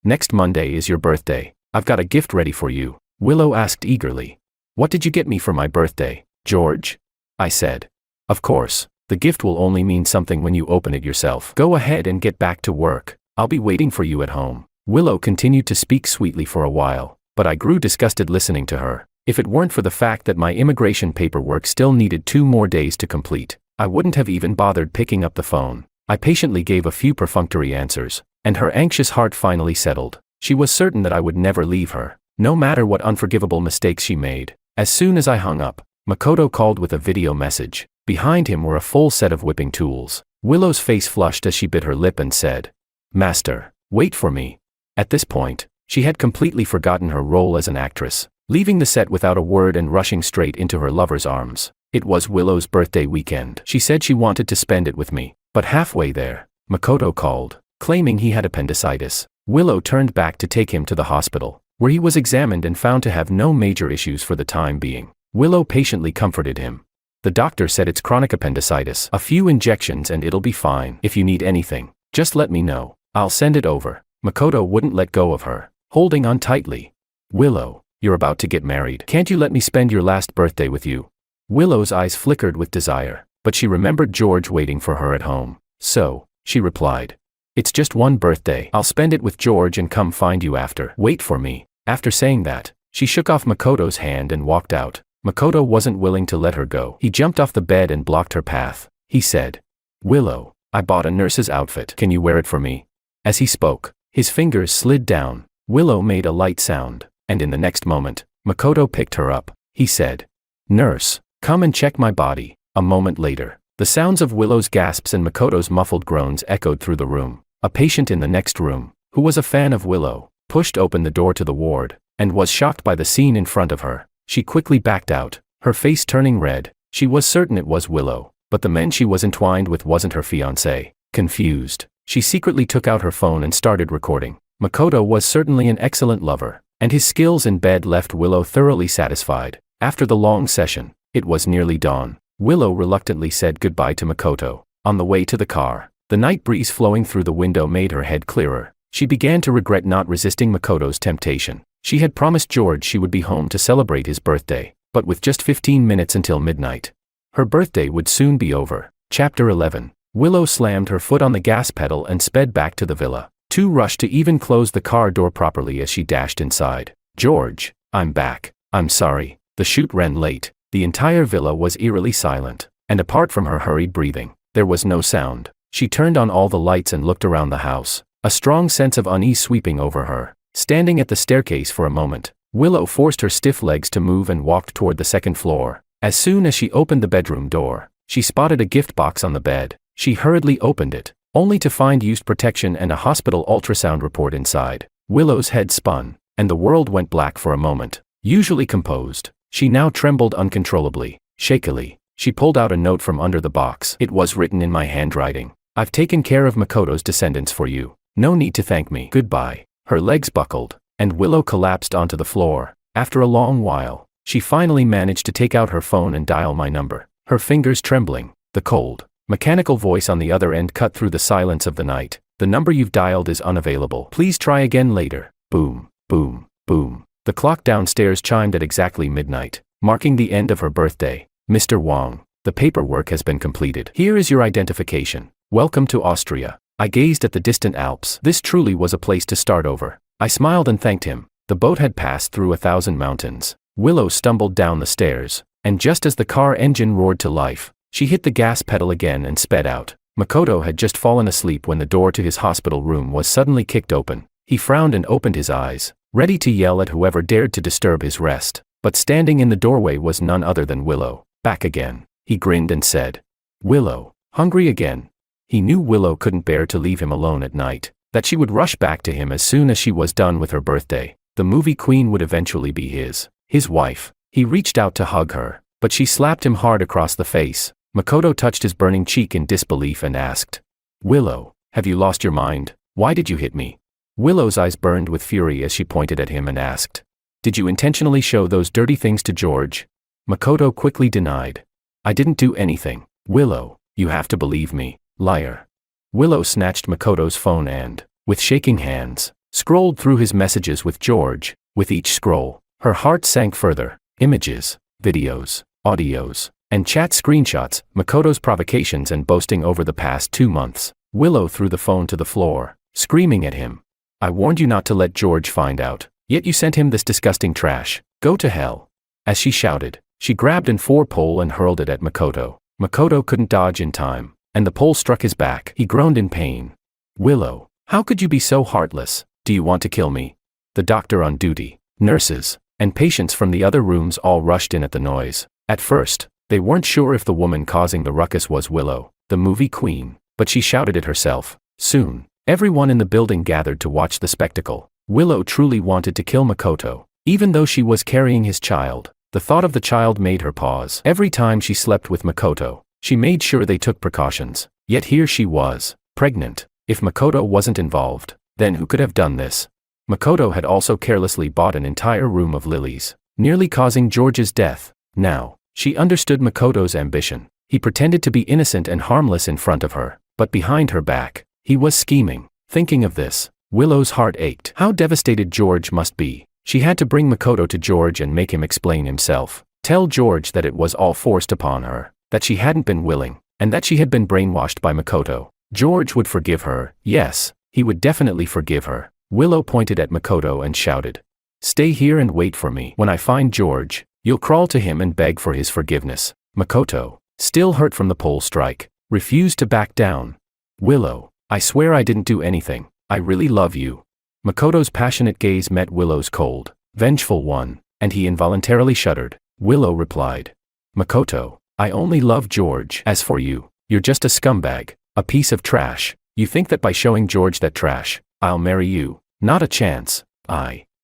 Next Monday is your birthday. I've got a gift ready for you. Willow asked eagerly. What did you get me for my birthday, George? I said. Of course, the gift will only mean something when you open it yourself. Go ahead and get back to work. I'll be waiting for you at home. Willow continued to speak sweetly for a while, but I grew disgusted listening to her. If it weren't for the fact that my immigration paperwork still needed 2 more days to complete, I wouldn't have even bothered picking up the phone. I patiently gave a few perfunctory answers, and her anxious heart finally settled. She was certain that I would never leave her, no matter what unforgivable mistakes she made. As soon as I hung up, Makoto called with a video message. Behind him were a full set of whipping tools. Willow's face flushed as she bit her lip and said, "Master, wait for me." At this point, she had completely forgotten her role as an actress, leaving the set without a word and rushing straight into her lover's arms. It was Willow's birthday weekend. She said she wanted to spend it with me, but halfway there, Makoto called, claiming he had appendicitis. Willow turned back to take him to the hospital, where he was examined and found to have no major issues for the time being. Willow patiently comforted him. The doctor said it's chronic appendicitis. A few injections and it'll be fine. If you need anything, just let me know. I'll send it over. Makoto wouldn't let go of her, holding on tightly. Willow, you're about to get married. Can't you let me spend your last birthday with you? Willow's eyes flickered with desire, but she remembered George waiting for her at home. So, she replied, "It's just one birthday. I'll spend it with George and come find you after. Wait for me." After saying that, she shook off Makoto's hand and walked out. Makoto wasn't willing to let her go. He jumped off the bed and blocked her path. He said, "Willow, I bought a nurse's outfit. Can you wear it for me?" As he spoke, his fingers slid down. Willow made a light sound, and in the next moment, Makoto picked her up. He said, "Nurse, come and check my body." A moment later, the sounds of Willow's gasps and Makoto's muffled groans echoed through the room. A patient in the next room, who was a fan of Willow, pushed open the door to the ward, and was shocked by the scene in front of her. She quickly backed out, her face turning red. She was certain it was Willow, but the man she was entwined with wasn't her fiancé. Confused, she secretly took out her phone and started recording. Makoto was certainly an excellent lover, and his skills in bed left Willow thoroughly satisfied. After the long session, it was nearly dawn. Willow reluctantly said goodbye to Makoto. On the way to the car, the night breeze flowing through the window made her head clearer. She began to regret not resisting Makoto's temptation. She had promised George she would be home to celebrate his birthday, but with just 15 minutes until midnight, her birthday would soon be over. Chapter 11. Willow slammed her foot on the gas pedal and sped back to the villa. Too rushed to even close the car door properly as she dashed inside. "George, I'm back. I'm sorry. The shoot ran late." The entire villa was eerily silent, and apart from her hurried breathing, there was no sound. She turned on all the lights and looked around the house, a strong sense of unease sweeping over her. Standing at the staircase for a moment, Willow forced her stiff legs to move and walked toward the second floor. As soon as she opened the bedroom door, she spotted a gift box on the bed. She hurriedly opened it, only to find used protection and a hospital ultrasound report inside. Willow's head spun, and the world went black for a moment. Usually composed, she now trembled uncontrollably. Shakily, she pulled out a note from under the box. It was written in my handwriting. "I've taken care of Makoto's descendants for you. No need to thank me. Goodbye." Her legs buckled, and Willow collapsed onto the floor. After a long while, she finally managed to take out her phone and dial my number. Her fingers trembling, the cold, mechanical voice on the other end cut through the silence of the night. "The number you've dialed is unavailable. Please try again later." Boom, boom, boom. The clock downstairs chimed at exactly midnight, marking the end of her birthday. "Mr. Wong, the paperwork has been completed. Here is your identification. Welcome to Austria." I gazed at the distant Alps. This truly was a place to start over. I smiled and thanked him. The boat had passed through 1,000 mountains. Willow stumbled down the stairs, and just as the car engine roared to life, she hit the gas pedal again and sped out. Makoto had just fallen asleep when the door to his hospital room was suddenly kicked open. He frowned and opened his eyes, ready to yell at whoever dared to disturb his rest. But standing in the doorway was none other than Willow. "Back again." He grinned and said, "Willow, hungry again?" He knew Willow couldn't bear to leave him alone at night, that she would rush back to him as soon as she was done with her birthday. The movie queen would eventually be his wife. He reached out to hug her, but she slapped him hard across the face. Makoto touched his burning cheek in disbelief and asked, "Willow, have you lost your mind? Why did you hit me?" Willow's eyes burned with fury as she pointed at him and asked, "Did you intentionally show those dirty things to George?" Makoto quickly denied. "I didn't do anything." "Willow, you have to believe me. Liar." Willow snatched Makoto's phone and, with shaking hands, scrolled through his messages with George. With each scroll, her heart sank further. Images, videos, audios, and chat screenshots, Makoto's provocations and boasting over the past 2 months. Willow threw the phone to the floor, screaming at him. "I warned you not to let George find out, yet you sent him this disgusting trash. Go to hell." As she shouted, she grabbed an 4-pole and hurled it at Makoto. Makoto couldn't dodge in time, and the pole struck his back. He groaned in pain. Willow, how could you be so heartless? Do you want to kill me? The doctor on duty, nurses, and patients from the other rooms all rushed in at the noise. At first, they weren't sure if the woman causing the ruckus was Willow, the movie queen, but she shouted it herself. Soon, everyone in the building gathered to watch the spectacle. Willow truly wanted to kill Makoto, even though she was carrying his child. The thought of the child made her pause. Every time she slept with Makoto, she made sure they took precautions. Yet here she was, pregnant. If Makoto wasn't involved, then who could have done this? Makoto had also carelessly bought an entire room of lilies, nearly causing George's death. Now, she understood Makoto's ambition. He pretended to be innocent and harmless in front of her, but behind her back, he was scheming. Thinking of this, Willow's heart ached. How devastated George must be. She had to bring Makoto to George and make him explain himself. Tell George that it was all forced upon her, that she hadn't been willing, and that she had been brainwashed by Makoto. George would forgive her. Yes, he would definitely forgive her. Willow pointed at Makoto and shouted, "Stay here and wait for me. When I find George, you'll crawl to him and beg for his forgiveness." Makoto, still hurt from the pole strike, refused to back down. "Willow, I swear I didn't do anything. I really love you." Makoto's passionate gaze met Willow's cold, vengeful one, and he involuntarily shuddered. Willow replied, "Makoto, I only love George. As for you, you're just a scumbag, a piece of trash. You think that by showing George that trash, I'll marry you? Not a chance.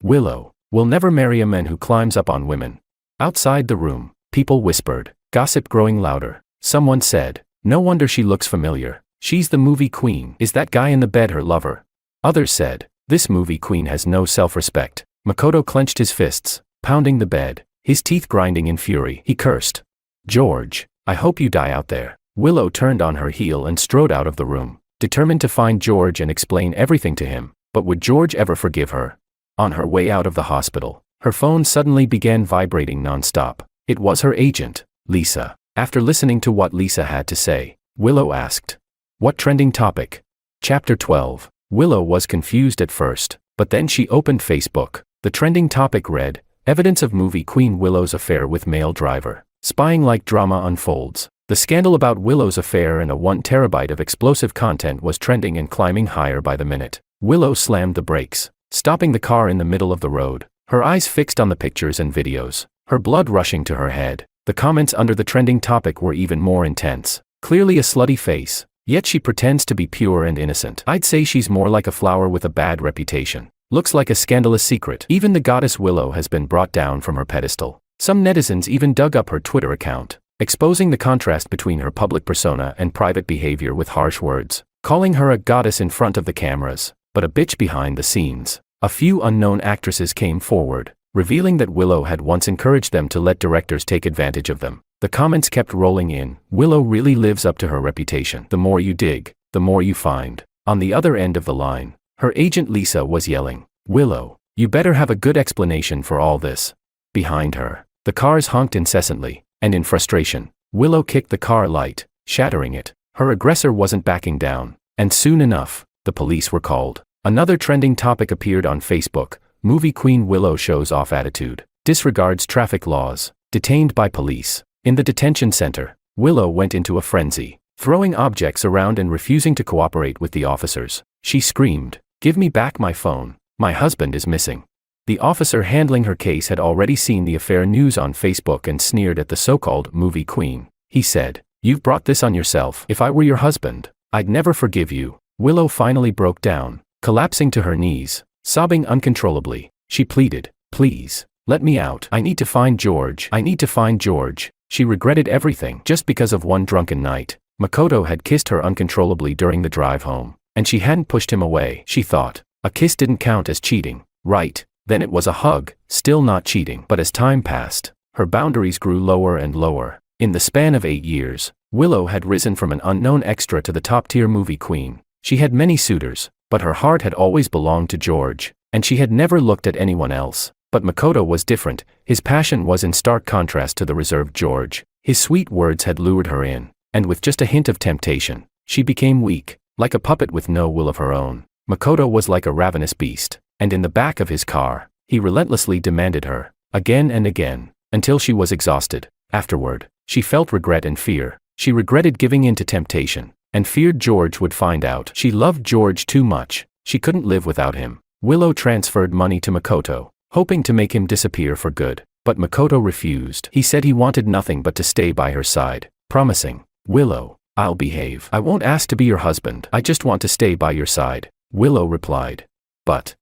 Willow, will never marry a man who climbs up on women." Outside the room, people whispered, gossip growing louder. Someone said, "No wonder she looks familiar. She's the movie queen. Is that guy in the bed her lover?" Others said, "This movie queen has no self-respect." Makoto clenched his fists, pounding the bed, his teeth grinding in fury. He cursed, "George, I hope you die out there." Willow turned on her heel and strode out of the room, determined to find George and explain everything to him. But would George ever forgive her? On her way out of the hospital, her phone suddenly began vibrating non-stop. It was her agent, Lisa. After listening to what Lisa had to say, Willow asked, "What trending topic?" Chapter 12. Willow was confused at first, but then she opened Facebook. The trending topic read, "Evidence of movie queen Willow's affair with male driver. Spying-like drama unfolds." The scandal about Willow's affair and a 1 terabyte of explosive content was trending and climbing higher by the minute. Willow slammed the brakes, stopping the car in the middle of the road, her eyes fixed on the pictures and videos, her blood rushing to her head. The comments under the trending topic were even more intense. "Clearly a slutty face, yet she pretends to be pure and innocent. I'd say she's more like a flower with a bad reputation. Looks like a scandalous secret. Even the goddess Willow has been brought down from her pedestal." Some netizens even dug up her Twitter account, exposing the contrast between her public persona and private behavior with harsh words, calling her a goddess in front of the cameras, but a bitch behind the scenes. A few unknown actresses came forward, revealing that Willow had once encouraged them to let directors take advantage of them. The comments kept rolling in. "Willow really lives up to her reputation. The more you dig, the more you find." On the other end of the line, her agent Lisa was yelling, "Willow, you better have a good explanation for all this." Behind her, the cars honked incessantly, and in frustration, Willow kicked the car light, shattering it. Her aggressor wasn't backing down, and soon enough, the police were called. Another trending topic appeared on Facebook. Movie queen Willow shows off attitude, disregards traffic laws, detained by police. In the detention center, Willow went into a frenzy, throwing objects around and refusing to cooperate with the officers. She screamed, "Give me back my phone. My husband is missing." The officer handling her case had already seen the affair news on Facebook and sneered at the so-called movie queen. He said, "You've brought this on yourself. If I were your husband, I'd never forgive you." Willow finally broke down, collapsing to her knees, sobbing uncontrollably. She pleaded, "Please, let me out. I need to find George. I need to find George." She regretted everything just because of one drunken night. Makoto had kissed her uncontrollably during the drive home, and she hadn't pushed him away. She thought, a kiss didn't count as cheating, right? Then it was a hug, still not cheating. But as time passed, her boundaries grew lower and lower. In the span of 8 years, Willow had risen from an unknown extra to the top-tier movie queen. She had many suitors, but her heart had always belonged to George, and she had never looked at anyone else. But Makoto was different. His passion was in stark contrast to the reserved George. His sweet words had lured her in, and with just a hint of temptation, she became weak, like a puppet with no will of her own. Makoto was like a ravenous beast, and in the back of his car, he relentlessly demanded her, again and again. until she was exhausted. Afterward, she felt regret and fear. She regretted giving in to temptation, and feared George would find out. She loved George too much. She couldn't live without him. Willow transferred money to Makoto, hoping to make him disappear for good. But Makoto refused. He said he wanted nothing but to stay by her side, promising, "Willow, I'll behave. I won't ask to be your husband. I just want to stay by your side." Willow replied, "But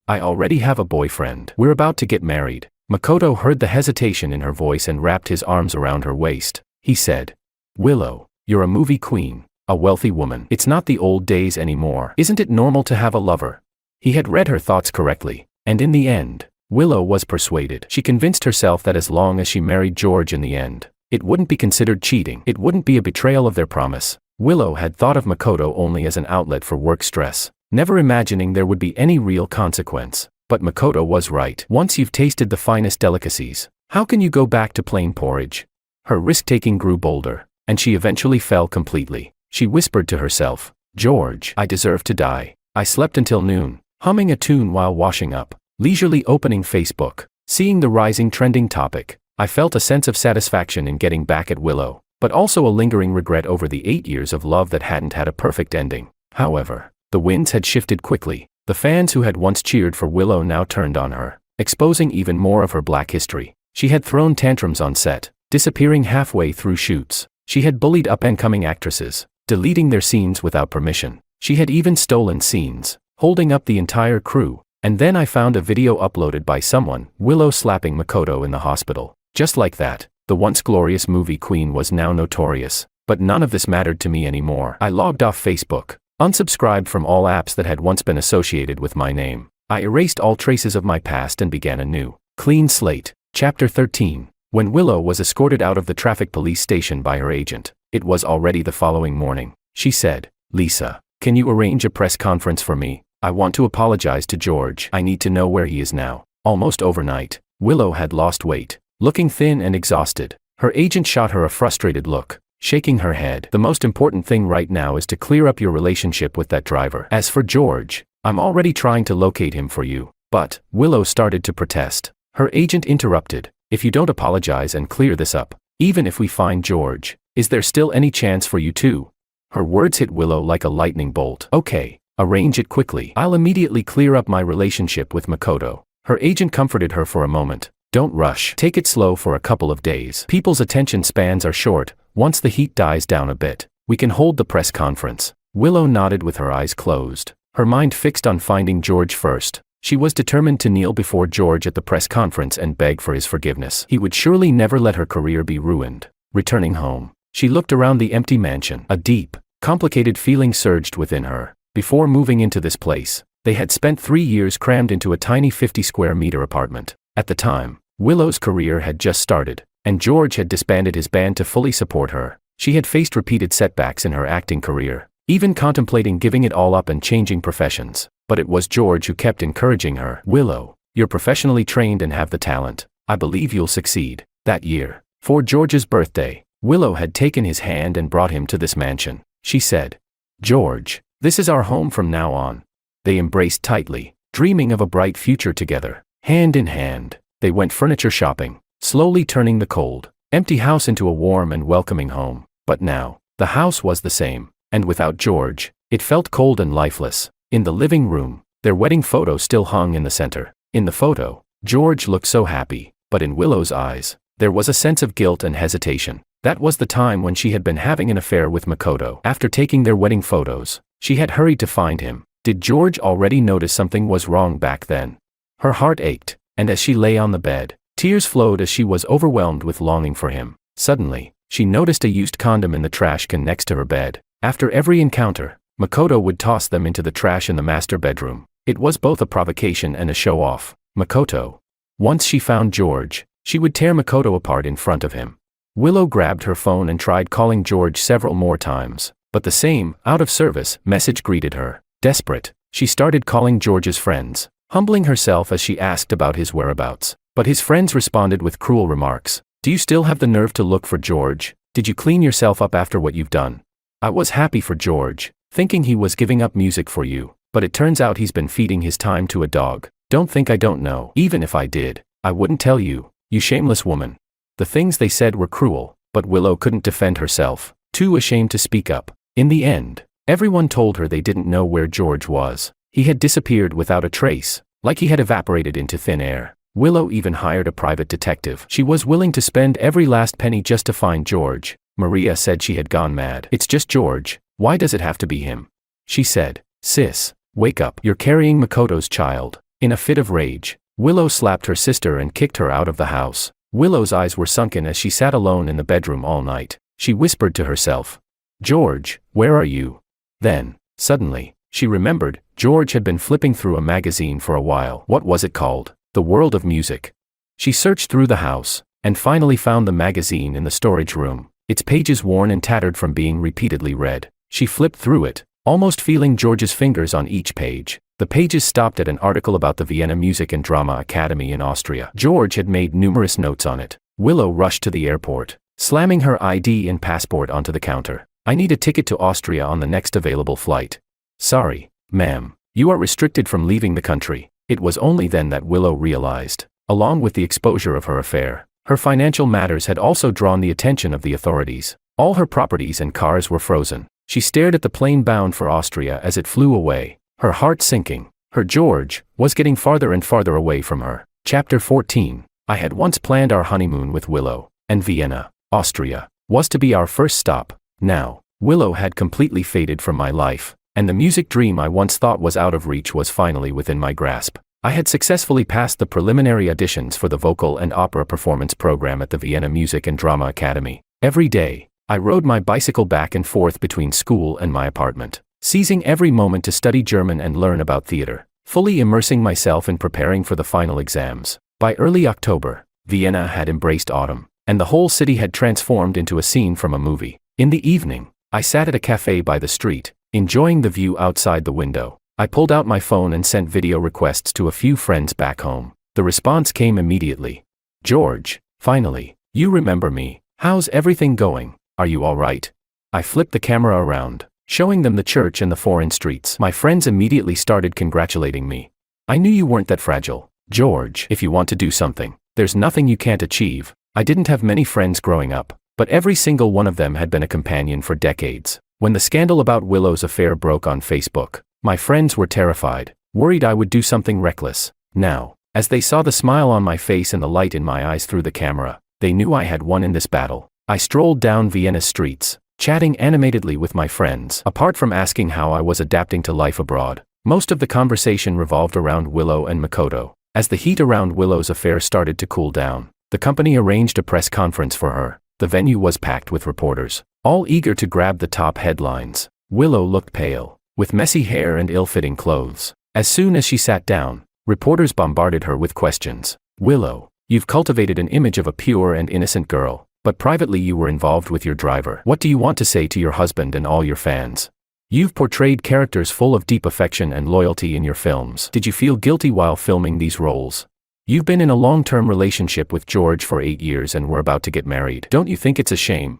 I already have a boyfriend. We're about to get married." Makoto heard the hesitation in her voice and wrapped his arms around her waist. He said, "Willow, you're a movie queen, a wealthy woman. It's not the old days anymore. Isn't it normal to have a lover?" He had read her thoughts correctly, and in the end, Willow was persuaded. She convinced herself that as long as she married George in the end, it wouldn't be considered cheating. It wouldn't be a betrayal of their promise. Willow had thought of Makoto only as an outlet for work stress, never imagining there would be any real consequence. But Makoto was right. Once you've tasted the finest delicacies, how can you go back to plain porridge? Her risk-taking grew bolder, and she eventually fell completely. She whispered to herself, "George, I deserve to die." I slept until noon, humming a tune while washing up, leisurely opening Facebook, seeing the rising trending topic. I felt a sense of satisfaction in getting back at Willow, but also a lingering regret over the 8 years of love that hadn't had a perfect ending. However, the winds had shifted quickly. The fans who had once cheered for Willow now turned on her, exposing even more of her black history. She had thrown tantrums on set, disappearing halfway through shoots. She had bullied up-and-coming actresses, deleting their scenes without permission. She had even stolen scenes, holding up the entire crew. And then I found a video uploaded by someone, Willow slapping Makoto in the hospital. Just like that, the once glorious movie queen was now notorious. But none of this mattered to me anymore. I logged off Facebook, unsubscribed from all apps that had once been associated with my name. I erased all traces of my past and began a new, clean slate. Chapter 13. When Willow was escorted out of the traffic police station by her agent, it was already the following morning. She said, "Lisa, can you arrange a press conference for me? I want to apologize to George. I need to know where he is now." Almost overnight, Willow had lost weight, looking thin and exhausted. Her agent shot her a frustrated look, shaking her head. "The most important thing right now is to clear up your relationship with that driver. As for George, I'm already trying to locate him for you." But Willow started to protest. Her agent interrupted, "If you don't apologize and clear this up, even if we find George, is there still any chance for you two?" Her words hit Willow like a lightning bolt. "Okay, arrange it quickly. I'll immediately clear up my relationship with Makoto." Her agent comforted her for a moment. "Don't rush. Take it slow for a couple of days. People's attention spans are short. Once the heat dies down a bit, we can hold the press conference." Willow nodded with her eyes closed, her mind fixed on finding George first. She was determined to kneel before George at the press conference and beg for his forgiveness. He would surely never let her career be ruined. Returning home, she looked around the empty mansion. A deep, complicated feeling surged within her. Before moving into this place, they had spent 3 years crammed into a tiny 50-square-meter apartment. At the time, Willow's career had just started, and George had disbanded his band to fully support her. She had faced repeated setbacks in her acting career, even contemplating giving it all up and changing professions. But it was George who kept encouraging her. "Willow, you're professionally trained and have the talent. I believe you'll succeed." That year, for George's birthday, Willow had taken his hand and brought him to this mansion. She said, "George, this is our home from now on." They embraced tightly, dreaming of a bright future together. Hand in hand, they went furniture shopping, slowly turning the cold, empty house into a warm and welcoming home. But now, the house was the same, and without George, it felt cold and lifeless. In the living room, their wedding photo still hung in the center. In the photo, George looked so happy, but in Willow's eyes, there was a sense of guilt and hesitation. That was the time when she had been having an affair with Makoto. After taking their wedding photos, she had hurried to find him. Did George already notice something was wrong back then? Her heart ached, and as she lay on the bed, tears flowed as she was overwhelmed with longing for him. Suddenly, she noticed a used condom in the trash can next to her bed. After every encounter, Makoto would toss them into the trash in the master bedroom. It was both a provocation and a show-off. Makoto. Once she found George, she would tear Makoto apart in front of him. Willow grabbed her phone and tried calling George several more times, but the same, out-of-service, message greeted her. Desperate, she started calling George's friends, humbling herself as she asked about his whereabouts. But his friends responded with cruel remarks. "Do you still have the nerve to look for George? Did you clean yourself up after what you've done? I was happy for George, thinking he was giving up music for you, but it turns out he's been feeding his time to a dog. Don't think I don't know. Even if I did, I wouldn't tell you." You shameless woman. The things they said were cruel, but Willow couldn't defend herself, too ashamed to speak up. In the end, everyone told her they didn't know where George was. He had disappeared without a trace, like he had evaporated into thin air. Willow even hired a private detective. She was willing to spend every last penny just to find George. Maria said she had gone mad. It's just George. Why does it have to be him? She said, Sis, wake up. You're carrying Makoto's child. In a fit of rage, Willow slapped her sister and kicked her out of the house. Willow's eyes were sunken as she sat alone in the bedroom all night. She whispered to herself, George, where are you? Then, suddenly, she remembered, George had been flipping through a magazine for a while. What was it called? The World of Music. She searched through the house, and finally found the magazine in the storage room, its pages worn and tattered from being repeatedly read. She flipped through it, almost feeling George's fingers on each page. The pages stopped at an article about the Vienna Music and Drama Academy in Austria. George had made numerous notes on it. Willow rushed to the airport, slamming her ID and passport onto the counter. I need a ticket to Austria on the next available flight. Sorry, ma'am. You are restricted from leaving the country. It was only then that Willow realized, along with the exposure of her affair, her financial matters had also drawn the attention of the authorities. All her properties and cars were frozen. She stared at the plane bound for Austria as it flew away, her heart sinking. Her George was getting farther and farther away from her. Chapter 14. I had once planned our honeymoon with Willow, and Vienna, Austria, was to be our first stop. Now, Willow had completely faded from my life, and the music dream I once thought was out of reach was finally within my grasp. I had successfully passed the preliminary auditions for the vocal and opera performance program at the Vienna Music and Drama Academy. Every day, I rode my bicycle back and forth between school and my apartment, seizing every moment to study German and learn about theater, fully immersing myself in preparing for the final exams. By early October, Vienna had embraced autumn, and the whole city had transformed into a scene from a movie. In the evening, I sat at a cafe by the street, enjoying the view outside the window. I pulled out my phone and sent video requests to a few friends back home. The response came immediately. George, finally, you remember me. How's everything going? Are you all right? I flipped the camera around, showing them the church and the foreign streets. My friends immediately started congratulating me. I knew you weren't that fragile, George. If you want to do something, there's nothing you can't achieve. I didn't have many friends growing up, but every single one of them had been a companion for decades. When the scandal about Willow's affair broke on Facebook, my friends were terrified, worried I would do something reckless. Now, as they saw the smile on my face and the light in my eyes through the camera, they knew I had won in this battle. I strolled down Vienna's streets, chatting animatedly with my friends. Apart from asking how I was adapting to life abroad, most of the conversation revolved around Willow and Makoto. As the heat around Willow's affair started to cool down, the company arranged a press conference for her. The venue was packed with reporters, all eager to grab the top headlines. Willow looked pale, with messy hair and ill-fitting clothes. As soon as she sat down, reporters bombarded her with questions. Willow, you've cultivated an image of a pure and innocent girl, but privately you were involved with your driver. What do you want to say to your husband and all your fans? You've portrayed characters full of deep affection and loyalty in your films. Did you feel guilty while filming these roles? You've been in a long-term relationship with George for 8 years and were about to get married. Don't you think it's a shame?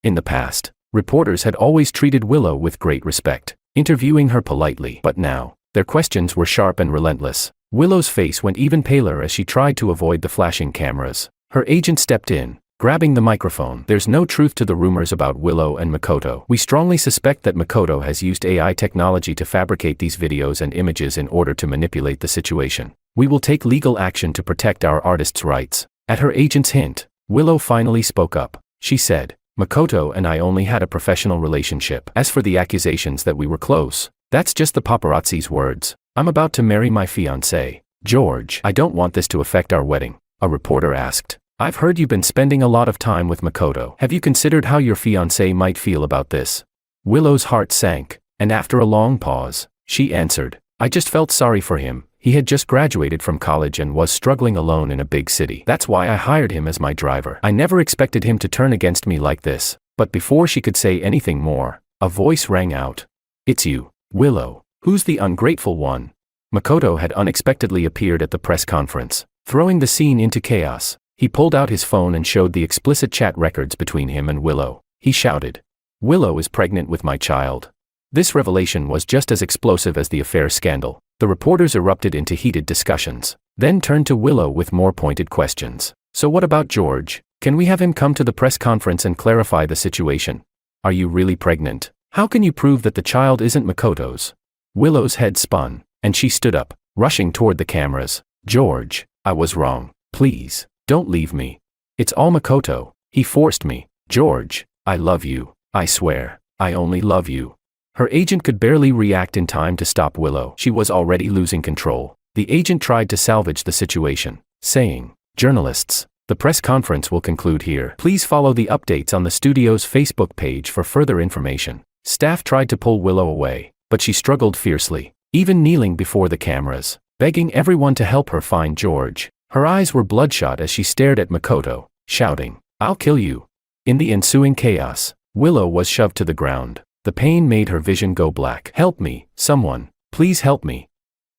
In the past, reporters had always treated Willow with great respect, interviewing her politely. But now, their questions were sharp and relentless. Willow's face went even paler as she tried to avoid the flashing cameras. Her agent stepped in, grabbing the microphone. There's no truth to the rumors about Willow and Makoto. We strongly suspect that Makoto has used AI technology to fabricate these videos and images in order to manipulate the situation. We will take legal action to protect our artists' rights. At her agent's hint, Willow finally spoke up. She said, Makoto and I only had a professional relationship. As for the accusations that we were close, that's just the paparazzi's words. I'm about to marry my fiancé, George. I don't want this to affect our wedding. A reporter asked. I've heard you've been spending a lot of time with Makoto. Have you considered how your fiancé might feel about this? Willow's heart sank, and after a long pause, she answered, I just felt sorry for him. He had just graduated from college and was struggling alone in a big city. That's why I hired him as my driver. I never expected him to turn against me like this. But before she could say anything more, a voice rang out. It's you, Willow. Who's the ungrateful one? Makoto had unexpectedly appeared at the press conference, throwing the scene into chaos. He pulled out his phone and showed the explicit chat records between him and Willow. He shouted, Willow is pregnant with my child. This revelation was just as explosive as the affair scandal. The reporters erupted into heated discussions, then turned to Willow with more pointed questions. So what about George? Can we have him come to the press conference and clarify the situation? Are you really pregnant? How can you prove that the child isn't Makoto's? Willow's head spun, and she stood up, rushing toward the cameras. George, I was wrong. Please, don't leave me. It's all Makoto. He forced me. George, I love you. I swear, I only love you. Her agent could barely react in time to stop Willow. She was already losing control. The agent tried to salvage the situation, saying, "Journalists, the press conference will conclude here. Please follow the updates on the studio's Facebook page for further information." Staff tried to pull Willow away, but she struggled fiercely, even kneeling before the cameras, begging everyone to help her find George. Her eyes were bloodshot as she stared at Makoto, shouting, "I'll kill you." In the ensuing chaos, Willow was shoved to the ground. The pain made her vision go black. "Help me, someone, please help me."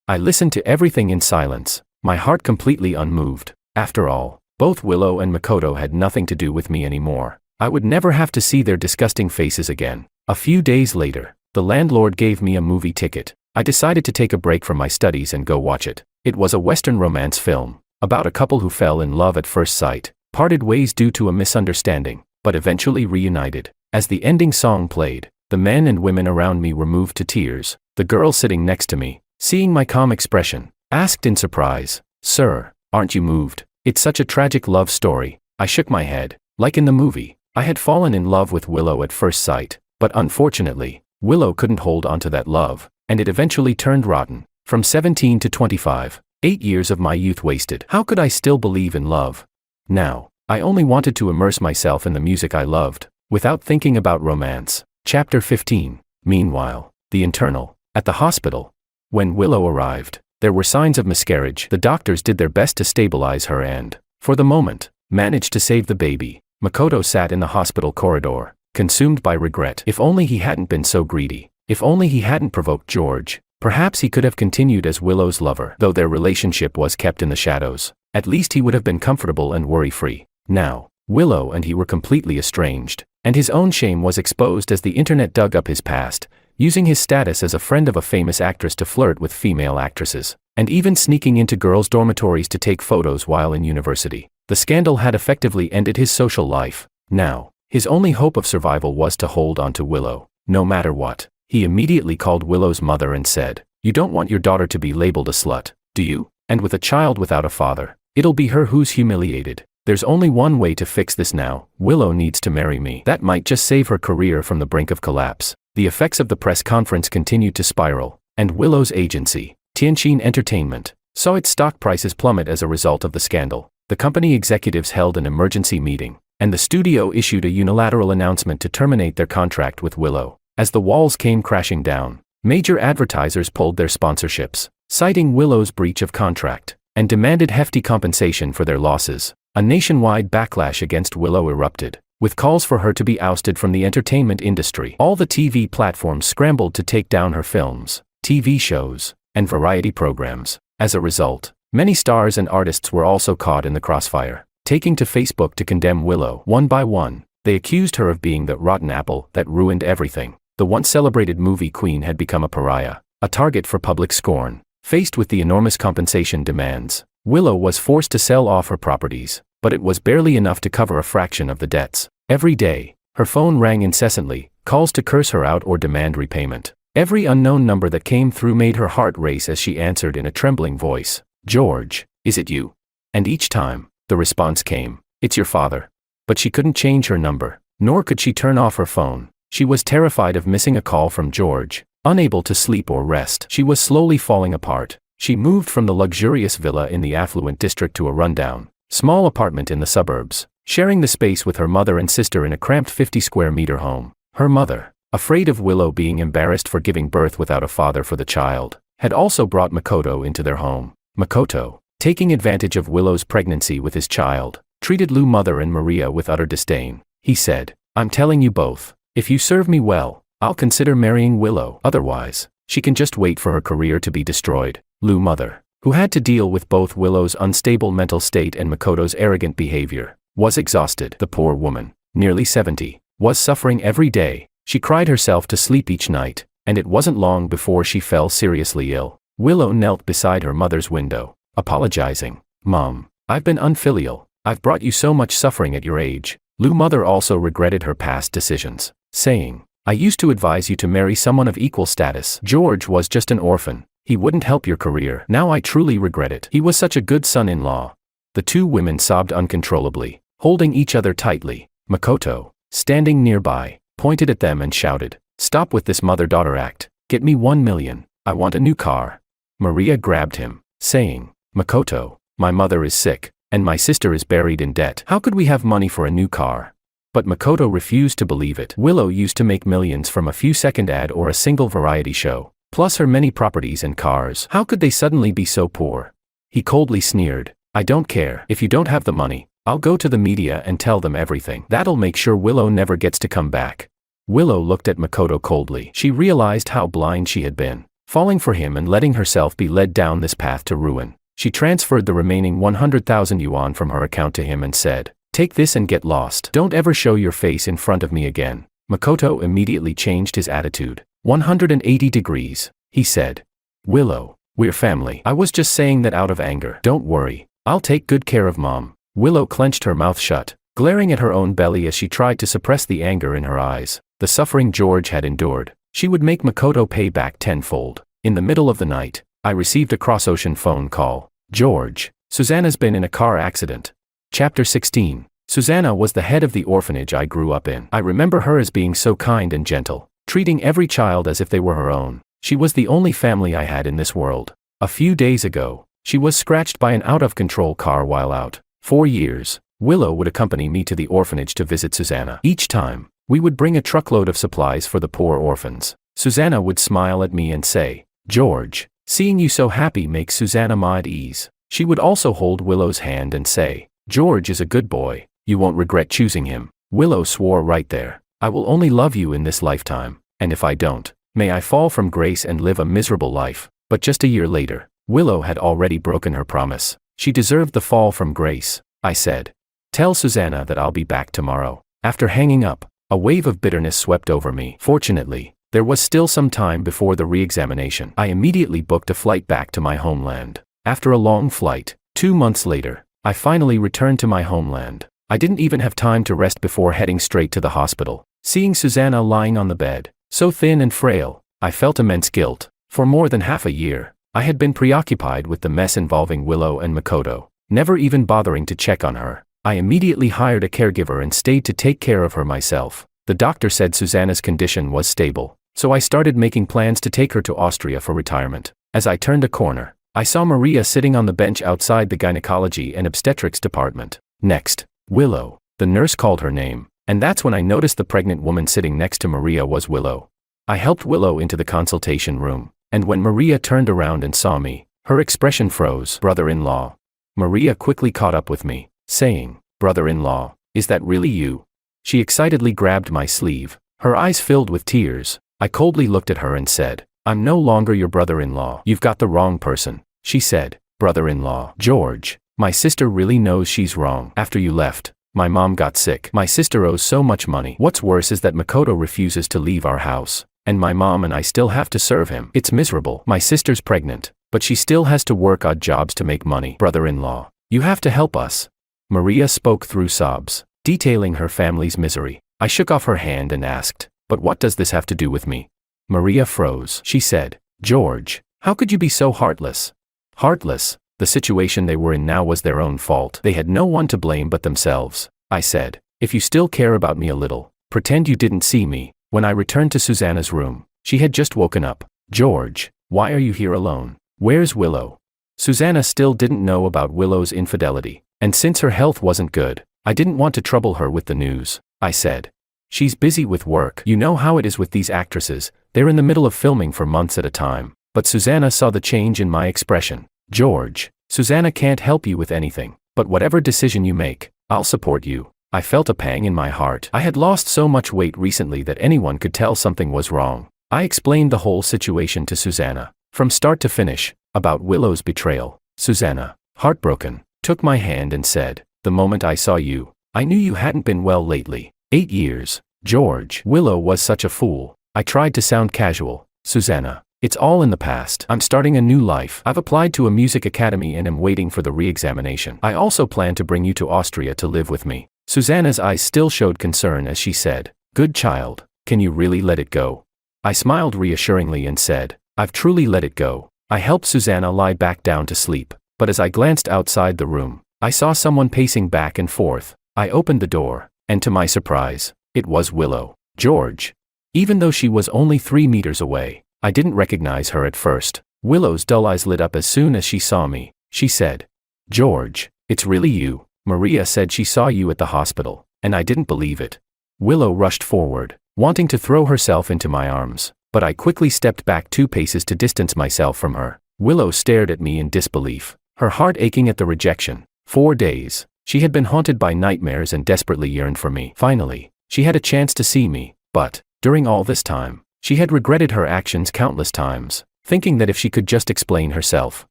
I listened to everything in silence, my heart completely unmoved. After all, both Willow and Makoto had nothing to do with me anymore. I would never have to see their disgusting faces again. A few days later, the landlord gave me a movie ticket. I decided to take a break from my studies and go watch it. It was a Western romance film, about a couple who fell in love at first sight, parted ways due to a misunderstanding, but eventually reunited. As the ending song played, the men and women around me were moved to tears. The girl sitting next to me, seeing my calm expression, asked in surprise, "Sir, aren't you moved? It's such a tragic love story." I shook my head. Like in the movie, I had fallen in love with Willow at first sight, but unfortunately, Willow couldn't hold onto that love, and it eventually turned rotten. From 17 to 25, 8 years of my youth wasted. How could I still believe in love? Now, I only wanted to immerse myself in the music I loved, without thinking about romance. Chapter 15. Meanwhile, the internal, at the hospital. When Willow arrived, there were signs of miscarriage. The doctors did their best to stabilize her and, for the moment, managed to save the baby. Makoto sat in the hospital corridor, consumed by regret. If only he hadn't been so greedy. If only he hadn't provoked George. Perhaps he could have continued as Willow's lover. Though their relationship was kept in the shadows, at least he would have been comfortable and worry-free. Now, Willow and he were completely estranged, and his own shame was exposed as the internet dug up his past, using his status as a friend of a famous actress to flirt with female actresses, and even sneaking into girls' dormitories to take photos while in university. The scandal had effectively ended his social life. Now, his only hope of survival was to hold on to Willow, no matter what. He immediately called Willow's mother and said, "You don't want your daughter to be labeled a slut, do you? And with a child without a father, it'll be her who's humiliated. There's only one way to fix this now. Willow needs to marry me." That might just save her career from the brink of collapse. The effects of the press conference continued to spiral, and Willow's agency, Tianjin Entertainment, saw its stock prices plummet as a result of the scandal. The company executives held an emergency meeting, and the studio issued a unilateral announcement to terminate their contract with Willow. As the walls came crashing down, major advertisers pulled their sponsorships, citing Willow's breach of contract, and demanded hefty compensation for their losses. A nationwide backlash against Willow erupted, with calls for her to be ousted from the entertainment industry. All the TV platforms scrambled to take down her films, TV shows, and variety programs. As a result, many stars and artists were also caught in the crossfire, taking to Facebook to condemn Willow. One by one, they accused her of being the rotten apple that ruined everything. The once celebrated movie queen had become a pariah, a target for public scorn. Faced with the enormous compensation demands, Willow was forced to sell off her properties, but it was barely enough to cover a fraction of the debts. Every day, her phone rang incessantly, calls to curse her out or demand repayment. Every unknown number that came through made her heart race as she answered in a trembling voice, "George, is it you?" And each time, the response came, "It's your father." But she couldn't change her number, nor could she turn off her phone. She was terrified of missing a call from George, unable to sleep or rest. She was slowly falling apart. She moved from the luxurious villa in the affluent district to a rundown, small apartment in the suburbs, sharing the space with her mother and sister in a cramped 50-square-meter home. Her mother, afraid of Willow being embarrassed for giving birth without a father for the child, had also brought Makoto into their home. Makoto, taking advantage of Willow's pregnancy with his child, treated Lu's mother and Maria with utter disdain. He said, "I'm telling you both, if you serve me well, I'll consider marrying Willow. Otherwise, she can just wait for her career to be destroyed." Lu's mother, who had to deal with both Willow's unstable mental state and Makoto's arrogant behavior, was exhausted. The poor woman, nearly 70, was suffering every day. She cried herself to sleep each night, and it wasn't long before she fell seriously ill. Willow knelt beside her mother's window, apologizing. "Mom, I've been unfilial. I've brought you so much suffering at your age. Lu's mother also regretted her past decisions, saying, I used to advise you to marry someone of equal status. George was just an orphan. He wouldn't help your career. Now I truly regret it. He was such a good son-in-law. The two women sobbed uncontrollably, holding each other tightly. Makoto, standing nearby, pointed at them and shouted, Stop with this mother-daughter act. Get me 1 million. I want a new car. Maria grabbed him, saying, Makoto, my mother is sick, and my sister is buried in debt. How could we have money for a new car? But Makoto refused to believe it. Willow used to make millions from a few-second ad or a single variety show, plus her many properties and cars. How could they suddenly be so poor? He coldly sneered, I don't care. If you don't have the money, I'll go to the media and tell them everything. That'll make sure Willow never gets to come back. Willow looked at Makoto coldly. She realized how blind she had been, falling for him and letting herself be led down this path to ruin. She transferred the remaining 100,000 yuan from her account to him and said, Take this and get lost. Don't ever show your face in front of me again. Makoto immediately changed his attitude. 180 degrees, he said. Willow, we're family. I was just saying that out of anger. Don't worry. I'll take good care of Mom. Willow clenched her mouth shut, glaring at her own belly as she tried to suppress the anger in her eyes. The suffering George had endured, she would make Makoto pay back tenfold. In the middle of the night, I received a cross-ocean phone call. George, Susanna's been in a car accident. Chapter 16. Susanna was the head of the orphanage I grew up in. I remember her as being so kind and gentle, treating every child as if they were her own. She was the only family I had in this world. A few days ago, she was scratched by an out-of-control car while out. For years, Willow would accompany me to the orphanage to visit Susanna. Each time, we would bring a truckload of supplies for the poor orphans. Susanna would smile at me and say, George, seeing you so happy makes Susanna more at ease. She would also hold Willow's hand and say, George is a good boy. You won't regret choosing him. Willow swore right there, I will only love you in this lifetime, and if I don't, may I fall from grace and live a miserable life. But just a year later, Willow had already broken her promise. She deserved the fall from grace. I said, Tell Susanna that I'll be back tomorrow. After hanging up, a wave of bitterness swept over me. Fortunately, there was still some time before the re-examination. I immediately booked a flight back to my homeland. After a long flight, 2 months later, I finally returned to my homeland. I didn't even have time to rest before heading straight to the hospital. Seeing Susanna lying on the bed, so thin and frail, I felt immense guilt. For more than half a year, I had been preoccupied with the mess involving Willow and Makoto, never even bothering to check on her. I immediately hired a caregiver and stayed to take care of her myself. The doctor said Susanna's condition was stable, so I started making plans to take her to Austria for retirement. As I turned a corner, I saw Maria sitting on the bench outside the gynecology and obstetrics department. Next, Willow. The nurse called her name, and that's when I noticed the pregnant woman sitting next to Maria was Willow. I helped Willow into the consultation room, and when Maria turned around and saw me, her expression froze. Brother-in-law. Maria quickly caught up with me, saying, Brother-in-law, is that really you? She excitedly grabbed my sleeve, her eyes filled with tears. I coldly looked at her and said, I'm no longer your brother-in-law. You've got the wrong person. She said, Brother-in-law. George, my sister really knows she's wrong. After you left, my mom got sick. My sister owes so much money. What's worse is that Makoto refuses to leave our house, and my mom and I still have to serve him. It's miserable. My sister's pregnant, but she still has to work odd jobs to make money. Brother-in-law, you have to help us. Maria spoke through sobs, detailing her family's misery. I shook off her hand and asked, but what does this have to do with me? Maria froze. She said, George, how could you be so heartless? Heartless? The situation they were in now was their own fault. They had no one to blame but themselves. I said, if you still care about me a little, pretend you didn't see me. When I returned to Susanna's room, she had just woken up. George, why are you here alone? Where's Willow? Susanna still didn't know about Willow's infidelity, and since her health wasn't good, I didn't want to trouble her with the news. I said, she's busy with work. You know how it is with these actresses, they're in the middle of filming for months at a time. But Susanna saw the change in my expression. George, Susanna can't help you with anything, but whatever decision you make, I'll support you. I felt a pang in my heart. I had lost so much weight recently that anyone could tell something was wrong. I explained the whole situation to Susanna, from start to finish, about Willow's betrayal. Susanna, heartbroken, took my hand and said, the moment I saw you, I knew you hadn't been well lately. 8 years. George, Willow was such a fool. I tried to sound casual. Susanna, It's all in the past. I'm starting a new life. I've applied to a music academy and am waiting for the re-examination. I also plan to bring you to Austria to live with me." Susanna's eyes still showed concern as she said, "Good child, can you really let it go?" I smiled reassuringly and said, "I've truly let it go." I helped Susanna lie back down to sleep, but as I glanced outside the room, I saw someone pacing back and forth. I opened the door, and to my surprise, it was Willow. "George." Even though she was only 3 meters away, I didn't recognize her at first. Willow's dull eyes lit up as soon as she saw me. She said, "George, it's really you. Maria said she saw you at the hospital, and I didn't believe it." Willow rushed forward, wanting to throw herself into my arms, but I quickly stepped back 2 paces to distance myself from her. Willow stared at me in disbelief, her heart aching at the rejection. 4 days, she had been haunted by nightmares and desperately yearned for me. Finally, she had a chance to see me, but, during all this time, she had regretted her actions countless times, thinking that if she could just explain herself,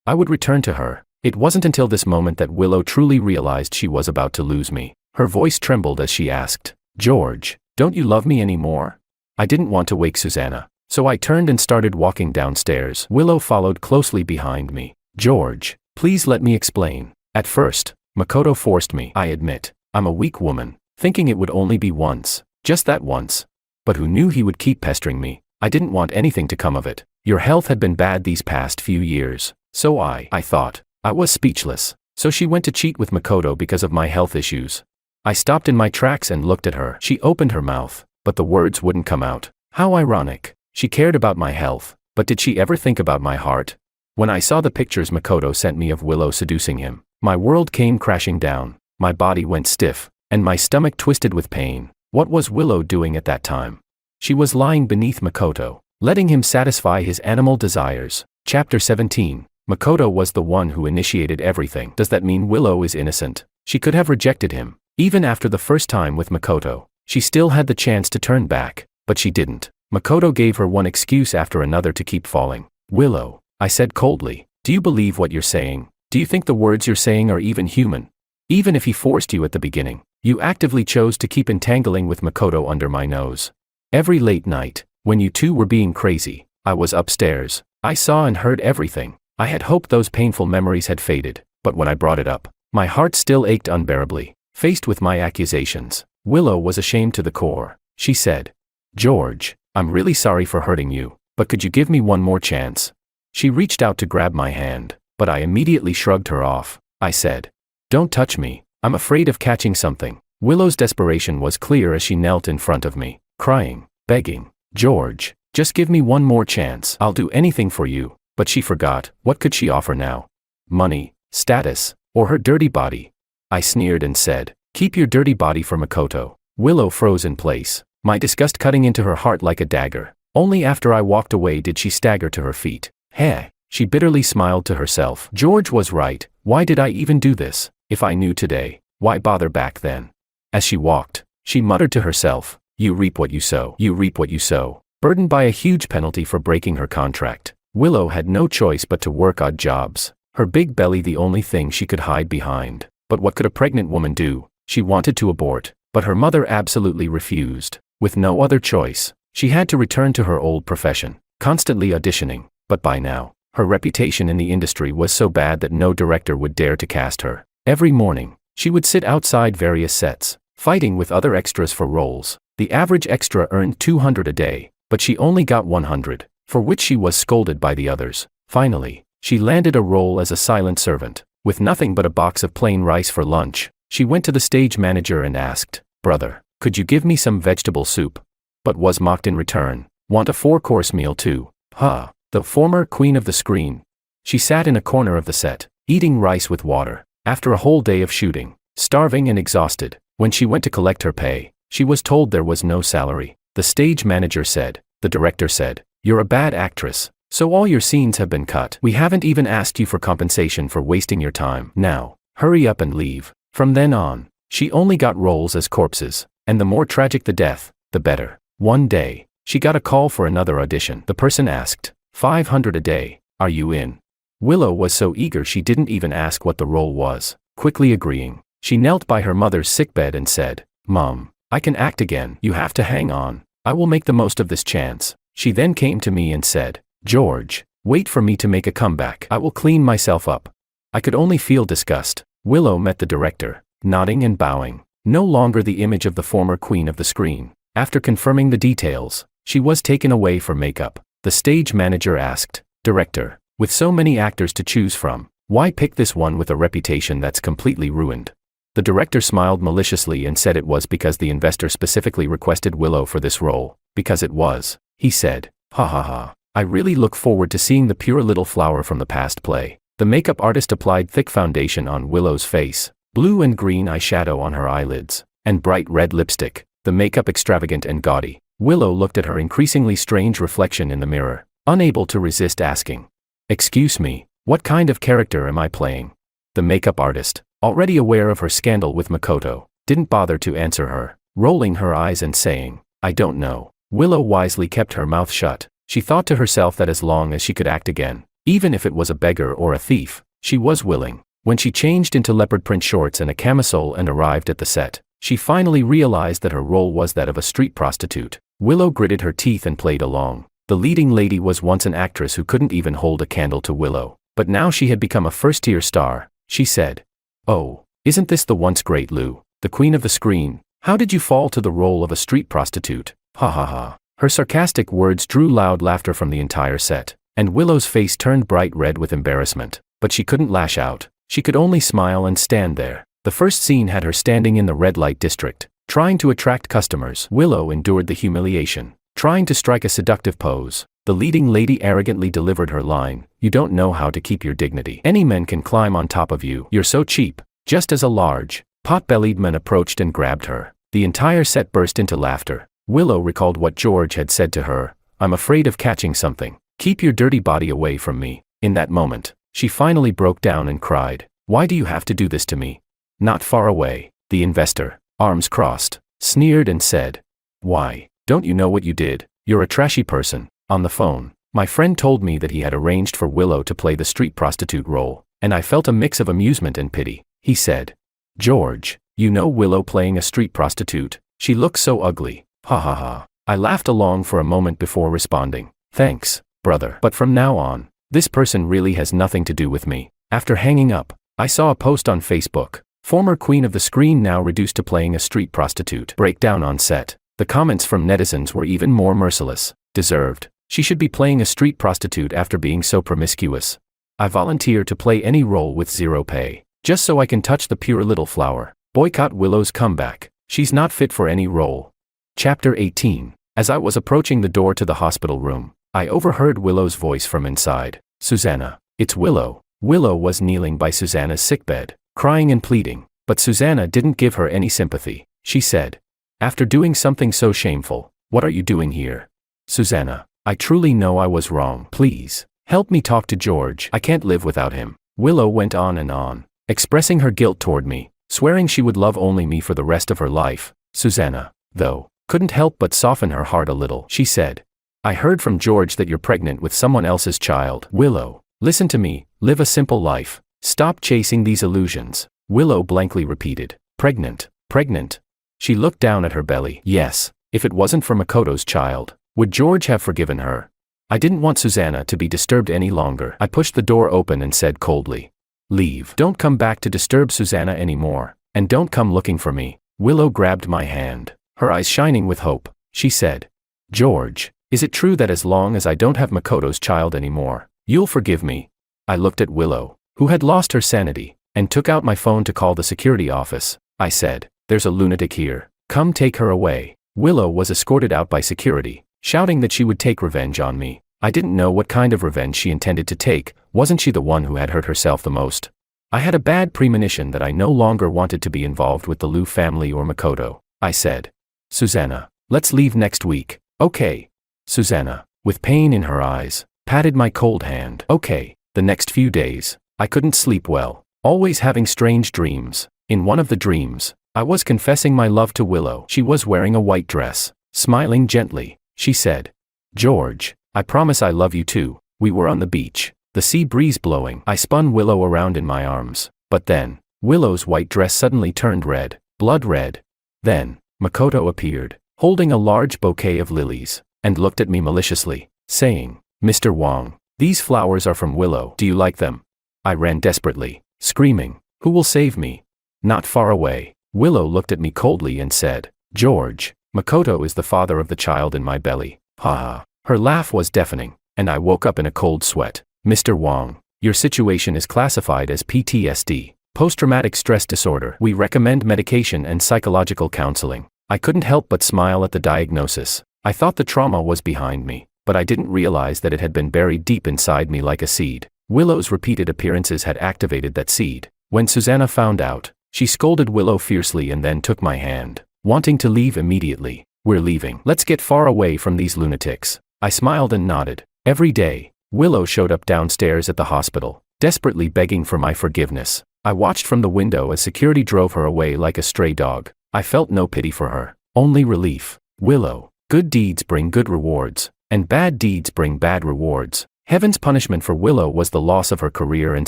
I would return to her. It wasn't until this moment that Willow truly realized she was about to lose me. Her voice trembled as she asked, "George, don't you love me anymore?" I didn't want to wake Susanna, so I turned and started walking downstairs. Willow followed closely behind me. "George, please let me explain." At first, Makoto forced me. I admit, I'm a weak woman, thinking it would only be once, just that once. But who knew he would keep pestering me? I didn't want anything to come of it. Your health had been bad these past few years, so I thought. I was speechless. So she went to cheat with Makoto because of my health issues. I stopped in my tracks and looked at her. She opened her mouth, but the words wouldn't come out. How ironic. She cared about my health, but did she ever think about my heart? When I saw the pictures Makoto sent me of Willow seducing him, my world came crashing down. My body went stiff, and my stomach twisted with pain. What was Willow doing at that time? She was lying beneath Makoto, letting him satisfy his animal desires. Chapter 17. Makoto was the one who initiated everything. Does that mean Willow is innocent? She could have rejected him. Even after the first time with Makoto, she still had the chance to turn back, but she didn't. Makoto gave her one excuse after another to keep falling. "Willow," I said coldly, "do you believe what you're saying? Do you think the words you're saying are even human? Even if he forced you at the beginning, you actively chose to keep entangling with Makoto under my nose. Every late night, when you two were being crazy, I was upstairs. I saw and heard everything. I had hoped those painful memories had faded, but when I brought it up, my heart still ached unbearably. Faced with my accusations, Willow was ashamed to the core. She said, "George, I'm really sorry for hurting you, but could you give me one more chance?" She reached out to grab my hand, but I immediately shrugged her off. I said, "Don't touch me, I'm afraid of catching something." Willow's desperation was clear as she knelt in front of me, crying, begging, "George, just give me one more chance. I'll do anything for you." But she forgot, what could she offer now? Money, status, or her dirty body? I sneered and said, "Keep your dirty body for Makoto." Willow froze in place, my disgust cutting into her heart like a dagger. Only after I walked away did she stagger to her feet. "Heh," she bitterly smiled to herself. George was right. Why did I even do this? If I knew today, why bother back then? As she walked, she muttered to herself, "You reap what you sow. You reap what you sow." Burdened by a huge penalty for breaking her contract, Willow had no choice but to work odd jobs, her big belly the only thing she could hide behind. But what could a pregnant woman do? She wanted to abort, but her mother absolutely refused. With no other choice, she had to return to her old profession, constantly auditioning. But by now, her reputation in the industry was so bad that no director would dare to cast her. Every morning, she would sit outside various sets, fighting with other extras for roles. The average extra earned $200 a day, but she only got $100, for which she was scolded by the others. Finally, she landed a role as a silent servant. With nothing but a box of plain rice for lunch, she went to the stage manager and asked, "Brother, could you give me some vegetable soup?" But was mocked in return. "Want a 4-course meal too?" Huh. The former queen of the screen. She sat in a corner of the set, eating rice with water. After a whole day of shooting, starving and exhausted, when she went to collect her pay, she was told there was no salary. The stage manager said, the director said, "You're a bad actress, so all your scenes have been cut. We haven't even asked you for compensation for wasting your time. Now, hurry up and leave." From then on, she only got roles as corpses, and the more tragic the death, the better. One day, she got a call for another audition. The person asked, $500 a day, are you in? Willow was so eager she didn't even ask what the role was. Quickly agreeing, she knelt by her mother's sickbed and said, "Mom, I can act again. You have to hang on. I will make the most of this chance." She then came to me and said, George, wait for me to make a comeback. I will clean myself up. I could only feel disgust. Willow met the director, nodding and bowing. No longer the image of the former queen of the screen. After confirming the details, she was taken away for makeup. The stage manager asked, "Director, with so many actors to choose from, why pick this one with a reputation that's completely ruined?" The director smiled maliciously and said it was because the investor specifically requested Willow for this role. Because it was, he said. Ha ha ha. I really look forward to seeing the pure little flower from the past play. The makeup artist applied thick foundation on Willow's face, blue and green eyeshadow on her eyelids, and bright red lipstick, the makeup extravagant and gaudy. Willow looked at her increasingly strange reflection in the mirror, unable to resist asking, "Excuse me, what kind of character am I playing?" The makeup artist, already aware of her scandal with Makoto, didn't bother to answer her, rolling her eyes and saying, "I don't know." Willow wisely kept her mouth shut. She thought to herself that as long as she could act again, even if it was a beggar or a thief, she was willing. When she changed into leopard print shorts and a camisole and arrived at the set, she finally realized that her role was that of a street prostitute. Willow gritted her teeth and played along. The leading lady was once an actress who couldn't even hold a candle to Willow, but now she had become a first-tier star. She said, "Oh, isn't this the once great Lou, the queen of the screen? How did you fall to the role of a street prostitute? Ha ha ha." Her sarcastic words drew loud laughter from the entire set, and Willow's face turned bright red with embarrassment. But she couldn't lash out. She could only smile and stand there. The first scene had her standing in the red light district, trying to attract customers. Willow endured the humiliation, trying to strike a seductive pose. The leading lady arrogantly delivered her line, "You don't know how to keep your dignity. Any men can climb on top of you. You're so cheap." Just as a large, pot-bellied man approached and grabbed her, the entire set burst into laughter. Willow recalled what George had said to her, "I'm afraid of catching something. Keep your dirty body away from me." In that moment, she finally broke down and cried, "Why do you have to do this to me?" Not far away, the investor, arms crossed, sneered and said, "Why, don't you know what you did? You're a trashy person." On the phone, my friend told me that he had arranged for Willow to play the street prostitute role, and I felt a mix of amusement and pity. He said, "George, you know Willow playing a street prostitute? She looks so ugly." Ha ha ha. I laughed along for a moment before responding, "Thanks, brother. But from now on, this person really has nothing to do with me." After hanging up, I saw a post on Facebook. Former queen of the screen now reduced to playing a street prostitute. Breakdown on set. The comments from netizens were even more merciless. Deserved. She should be playing a street prostitute after being so promiscuous. I volunteer to play any role with zero pay, just so I can touch the pure little flower. Boycott Willow's comeback. She's not fit for any role. Chapter 18. As I was approaching the door to the hospital room, I overheard Willow's voice from inside. "Susanna, it's Willow." Willow was kneeling by Susanna's sickbed, crying and pleading, but Susanna didn't give her any sympathy. She said, "After doing something so shameful, what are you doing here?" "Susanna, I truly know I was wrong. Please, help me talk to George. I can't live without him." Willow went on and on, expressing her guilt toward me, swearing she would love only me for the rest of her life. Susanna, though, couldn't help but soften her heart a little. She said, "I heard from George that you're pregnant with someone else's child." Willow, listen to me, live a simple life. Stop chasing these illusions. Willow blankly repeated, "Pregnant, pregnant." She looked down at her belly. Yes, if it wasn't for Makoto's child, would George have forgiven her? I didn't want Susanna to be disturbed any longer. I pushed the door open and said coldly, "Leave. Don't come back to disturb Susanna anymore, and don't come looking for me." Willow grabbed my hand, her eyes shining with hope. She said, "George, is it true that as long as I don't have Makoto's child anymore, you'll forgive me?" I looked at Willow, who had lost her sanity, and took out my phone to call the security office. I said, "There's a lunatic here. Come take her away." Willow was escorted out by security, shouting that she would take revenge on me. I didn't know what kind of revenge she intended to take. Wasn't she the one who had hurt herself the most? I had a bad premonition that I no longer wanted to be involved with the Liu family or Makoto. I said, "Susanna, let's leave next week." "Okay." Susanna, with pain in her eyes, patted my cold hand. "Okay." The next few days, I couldn't sleep well, always having strange dreams. In one of the dreams, I was confessing my love to Willow. She was wearing a white dress, smiling gently. She said, "George, I promise I love you too." We were on the beach, the sea breeze blowing. I spun Willow around in my arms, but then, Willow's white dress suddenly turned red, blood red. Then, Makoto appeared, holding a large bouquet of lilies, and looked at me maliciously, saying, Mr. Wong, these flowers are from Willow. Do you like them? I ran desperately, screaming, who will save me? Not far away, Willow looked at me coldly and said, George, Makoto is the father of the child in my belly. Ha ha. Her laugh was deafening, and I woke up in a cold sweat. Mr. Wong, your situation is classified as PTSD, post-traumatic stress disorder. We recommend medication and psychological counseling. I couldn't help but smile at the diagnosis. I thought the trauma was behind me, but I didn't realize that it had been buried deep inside me like a seed. Willow's repeated appearances had activated that seed. When Susanna found out, she scolded Willow fiercely and then took my hand, wanting to leave immediately. We're leaving. Let's get far away from these lunatics. I smiled and nodded. Every day, Willow showed up downstairs at the hospital, desperately begging for my forgiveness. I watched from the window as security drove her away like a stray dog. I felt no pity for her, only relief. Willow, good deeds bring good rewards, and bad deeds bring bad rewards. Heaven's punishment for Willow was the loss of her career and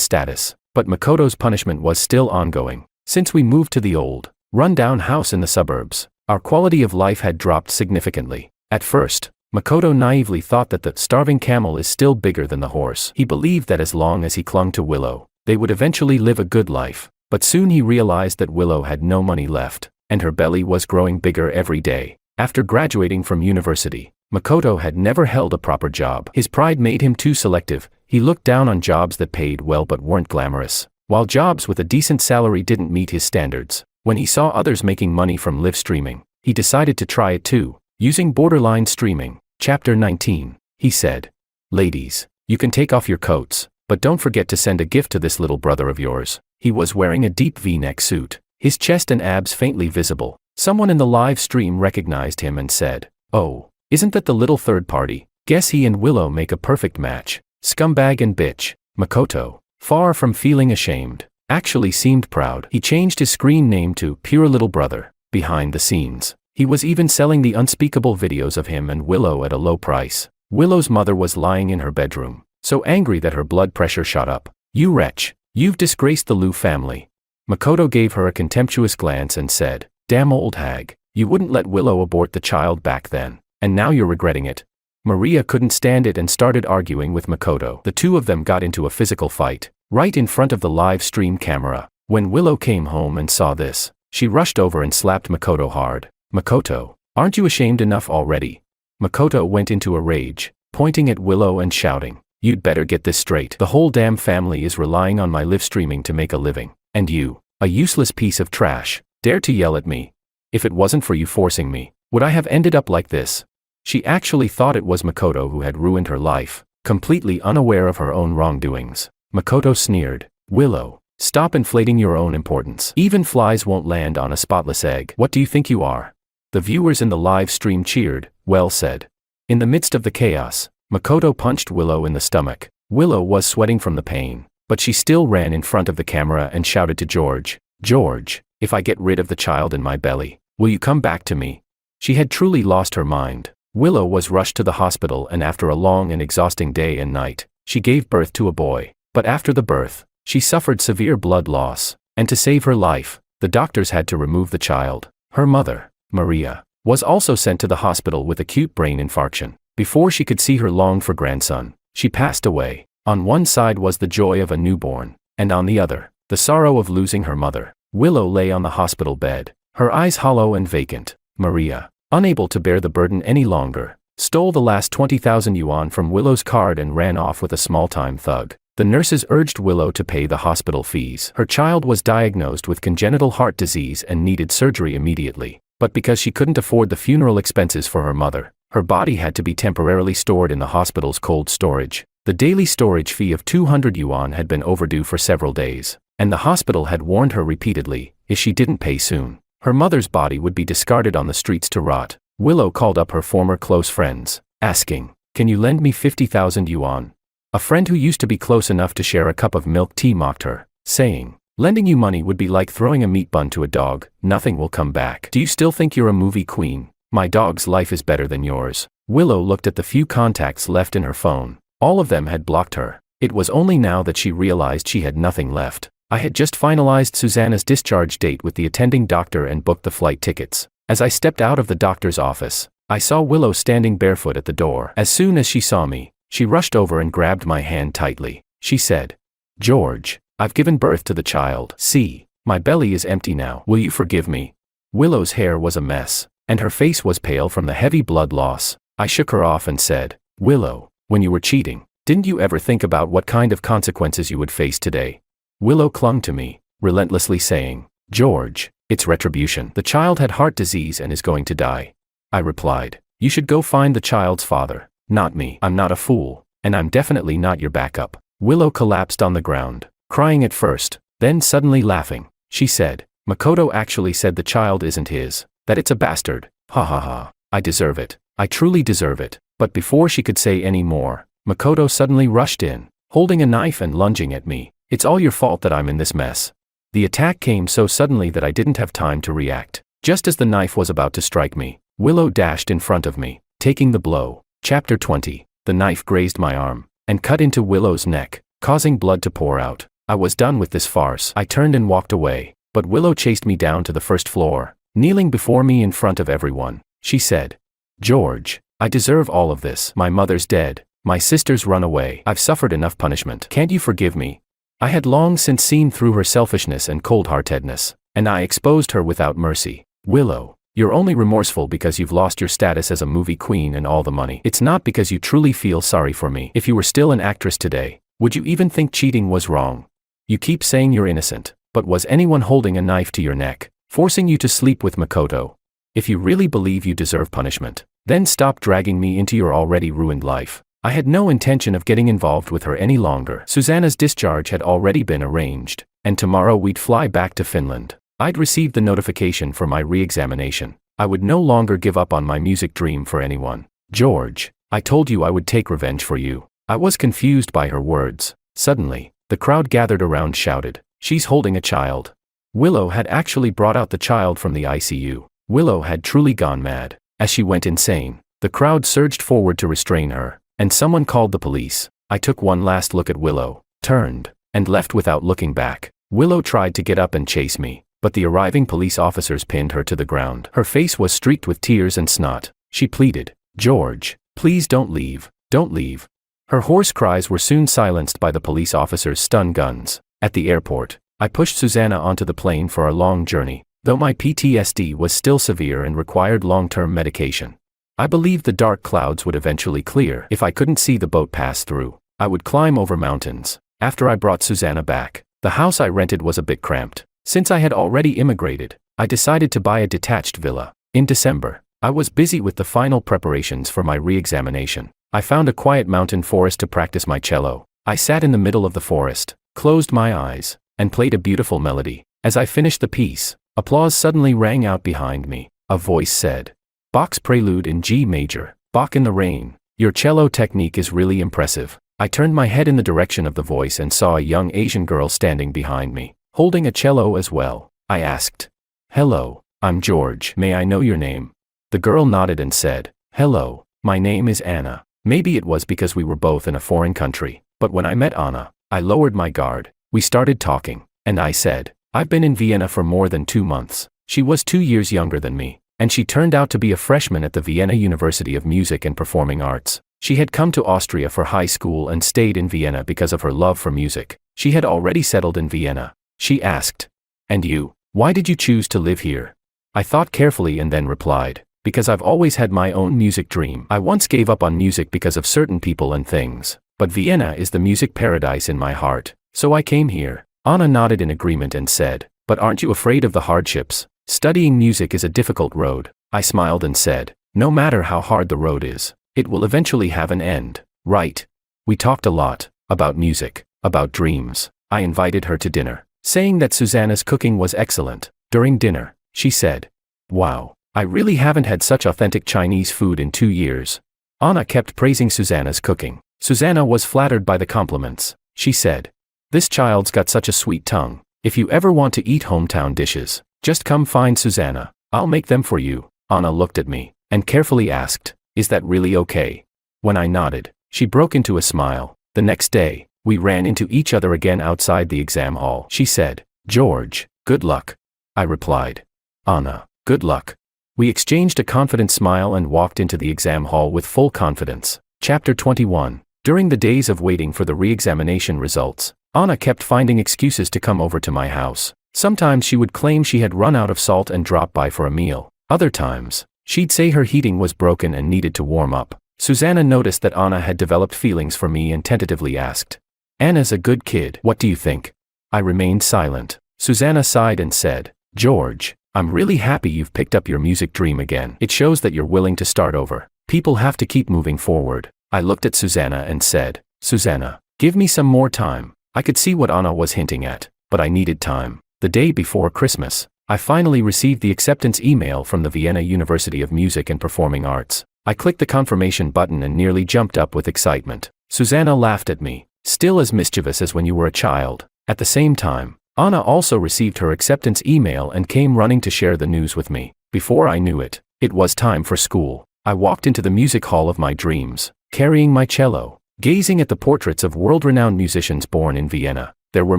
status, but Makoto's punishment was still ongoing. Since we moved to the old, run-down house in the suburbs, our quality of life had dropped significantly. At first, Makoto naively thought that the starving camel is still bigger than the horse. He believed that as long as he clung to Willow, they would eventually live a good life. But soon he realized that Willow had no money left, and her belly was growing bigger every day. After graduating from university, Makoto had never held a proper job. His pride made him too selective. He looked down on jobs that paid well but weren't glamorous, while jobs with a decent salary didn't meet his standards. When he saw others making money from live streaming, he decided to try it too. Using borderline streaming, Chapter 19, he said, Ladies, you can take off your coats, but don't forget to send a gift to this little brother of yours. He was wearing a deep V-neck suit, his chest and abs faintly visible. Someone in the live stream recognized him and said, Oh, isn't that the little third party? Guess he and Willow make a perfect match. Scumbag and bitch. Makoto, far from feeling ashamed, actually seemed proud. He changed his screen name to Pure Little Brother. Behind the scenes, he was even selling the unspeakable videos of him and Willow at a low price. Willow's mother was lying in her bedroom, so angry that her blood pressure shot up. You wretch, you've disgraced the Liu family. Makoto gave her a contemptuous glance and said, Damn old hag, you wouldn't let Willow abort the child back then, and now you're regretting it. Maria couldn't stand it and started arguing with Makoto. The two of them got into a physical fight, right in front of the live stream camera. When Willow came home and saw this, she rushed over and slapped Makoto hard. Makoto, aren't you ashamed enough already? Makoto went into a rage, pointing at Willow and shouting, You'd better get this straight. The whole damn family is relying on my live streaming to make a living, and you, a useless piece of trash, dare to yell at me. If it wasn't for you forcing me, would I have ended up like this? She actually thought it was Makoto who had ruined her life, completely unaware of her own wrongdoings. Makoto sneered, Willow, stop inflating your own importance. Even flies won't land on a spotless egg. What do you think you are? The viewers in the live stream cheered, well said. In the midst of the chaos, Makoto punched Willow in the stomach. Willow was sweating from the pain, but she still ran in front of the camera and shouted to George, George, if I get rid of the child in my belly, will you come back to me? She had truly lost her mind. Willow was rushed to the hospital and after a long and exhausting day and night, she gave birth to a boy. But after the birth, she suffered severe blood loss, and to save her life, the doctors had to remove the child. Her mother, Maria, was also sent to the hospital with acute brain infarction. Before she could see her longed-for grandson, she passed away. On one side was the joy of a newborn, and on the other, the sorrow of losing her mother. Willow lay on the hospital bed, her eyes hollow and vacant. Maria, unable to bear the burden any longer, stole the last 20,000 yuan from Willow's card and ran off with a small-time thug. The nurses urged Willow to pay the hospital fees. Her child was diagnosed with congenital heart disease and needed surgery immediately. But because she couldn't afford the funeral expenses for her mother, her body had to be temporarily stored in the hospital's cold storage. The daily storage fee of 200 yuan had been overdue for several days, and the hospital had warned her repeatedly, if she didn't pay soon, her mother's body would be discarded on the streets to rot. Willow called up her former close friends, asking, Can you lend me 50,000 yuan? A friend who used to be close enough to share a cup of milk tea mocked her, saying, Lending you money would be like throwing a meat bun to a dog, nothing will come back. Do you still think you're a movie queen? My dog's life is better than yours. Willow looked at the few contacts left in her phone. All of them had blocked her. It was only now that she realized she had nothing left. I had just finalized Susanna's discharge date with the attending doctor and booked the flight tickets. As I stepped out of the doctor's office, I saw Willow standing barefoot at the door. As soon as she saw me, She rushed over and grabbed my hand tightly. She said, "George, I've given birth to the child. See, my belly is empty now. Will you forgive me?" Willow's hair was a mess, and her face was pale from the heavy blood loss. I shook her off and said, "Willow, when you were cheating, didn't you ever think about what kind of consequences you would face today?" Willow clung to me, relentlessly saying, "George, it's retribution. The child had heart disease and is going to die." I replied, "You should go find the child's father, not me. I'm not a fool, and I'm definitely not your backup." Willow collapsed on the ground, crying at first, then suddenly laughing. She said, "Makoto actually said the child isn't his, that it's a bastard. Ha ha ha. I deserve it. I truly deserve it." But before she could say any more, Makoto suddenly rushed in, holding a knife and lunging at me. "It's all your fault that I'm in this mess." The attack came so suddenly that I didn't have time to react. Just as the knife was about to strike me, Willow dashed in front of me, taking the blow. Chapter 20. The knife grazed my arm, and cut into Willow's neck, causing blood to pour out. I was done with this farce. I turned and walked away, but Willow chased me down to the first floor, kneeling before me in front of everyone. She said, "George, I deserve all of this. My mother's dead. My sister's run away. I've suffered enough punishment. Can't you forgive me?" I had long since seen through her selfishness and cold-heartedness, and I exposed her without mercy. "Willow, you're only remorseful because you've lost your status as a movie queen and all the money. It's not because you truly feel sorry for me. If you were still an actress today, would you even think cheating was wrong? You keep saying you're innocent, but was anyone holding a knife to your neck, forcing you to sleep with Makoto? If you really believe you deserve punishment, then stop dragging me into your already ruined life." I had no intention of getting involved with her any longer. Susanna's discharge had already been arranged, and tomorrow we'd fly back to Finland. I'd received the notification for my re-examination. I would no longer give up on my music dream for anyone. "George, I told you I would take revenge for you." I was confused by her words. Suddenly, the crowd gathered around shouted, "She's holding a child." Willow had actually brought out the child from the ICU. Willow had truly gone mad. As she went insane, the crowd surged forward to restrain her, and someone called the police. I took one last look at Willow, turned, and left without looking back. Willow tried to get up and chase me, but the arriving police officers pinned her to the ground. Her face was streaked with tears and snot. She pleaded, "George, please don't leave, don't leave." Her hoarse cries were soon silenced by the police officers' stun guns. At the airport, I pushed Susanna onto the plane for our long journey, though my PTSD was still severe and required long-term medication. I believed the dark clouds would eventually clear. If I couldn't see the boat pass through, I would climb over mountains. After I brought Susanna back, the house I rented was a bit cramped. Since I had already immigrated, I decided to buy a detached villa. In December, I was busy with the final preparations for my re-examination. I found a quiet mountain forest to practice my cello. I sat in the middle of the forest, closed my eyes, and played a beautiful melody. As I finished the piece, applause suddenly rang out behind me. A voice said, "Bach's Prelude in G major, Bach in the Rain. Your cello technique is really impressive." I turned my head in the direction of the voice and saw a young Asian girl standing behind me, holding a cello as well. I asked, "Hello, I'm George. May I know your name?" The girl nodded and said, "Hello, my name is Anna." Maybe it was because we were both in a foreign country, but when I met Anna, I lowered my guard. We started talking, and I said, "I've been in Vienna for more than 2 months." She was 2 years younger than me, and she turned out to be a freshman at the Vienna University of Music and Performing Arts. She had come to Austria for high school and stayed in Vienna because of her love for music. She had already settled in Vienna. She asked, "And you, why did you choose to live here?" I thought carefully and then replied, "Because I've always had my own music dream. I once gave up on music because of certain people and things, but Vienna is the music paradise in my heart, so I came here." Anna nodded in agreement and said, "But aren't you afraid of the hardships? Studying music is a difficult road." I smiled and said, "No matter how hard the road is, it will eventually have an end, right?" We talked a lot, about music, about dreams. I invited her to dinner, saying that Susanna's cooking was excellent. During dinner, she said, "Wow, I really haven't had such authentic Chinese food in 2 years." Anna kept praising Susanna's cooking. Susanna was flattered by the compliments. She said, "This child's got such a sweet tongue. If you ever want to eat hometown dishes, just come find Susanna. I'll make them for you." Anna looked at me, and carefully asked, "Is that really okay?" When I nodded, she broke into a smile. The next day, we ran into each other again outside the exam hall. She said, "George, good luck." I replied, "Anna, good luck." We exchanged a confident smile and walked into the exam hall with full confidence. Chapter 21. During the days of waiting for the re-examination results, Anna kept finding excuses to come over to my house. Sometimes she would claim she had run out of salt and drop by for a meal. Other times, she'd say her heating was broken and needed to warm up. Susanna noticed that Anna had developed feelings for me and tentatively asked, "Anna's a good kid, what do you think?" I remained silent. Susanna sighed and said, "George, I'm really happy you've picked up your music dream again. It shows that you're willing to start over. People have to keep moving forward." I looked at Susanna and said, "Susanna, give me some more time." I could see what Anna was hinting at, but I needed time. The day before Christmas, I finally received the acceptance email from the Vienna University of Music and Performing Arts. I clicked the confirmation button and nearly jumped up with excitement. Susanna laughed at me, still as mischievous as when you were a child. At the same time, Anna also received her acceptance email and came running to share the news with me. Before I knew it, it was time for school. I walked into the music hall of my dreams, carrying my cello, gazing at the portraits of world-renowned musicians born in Vienna. There were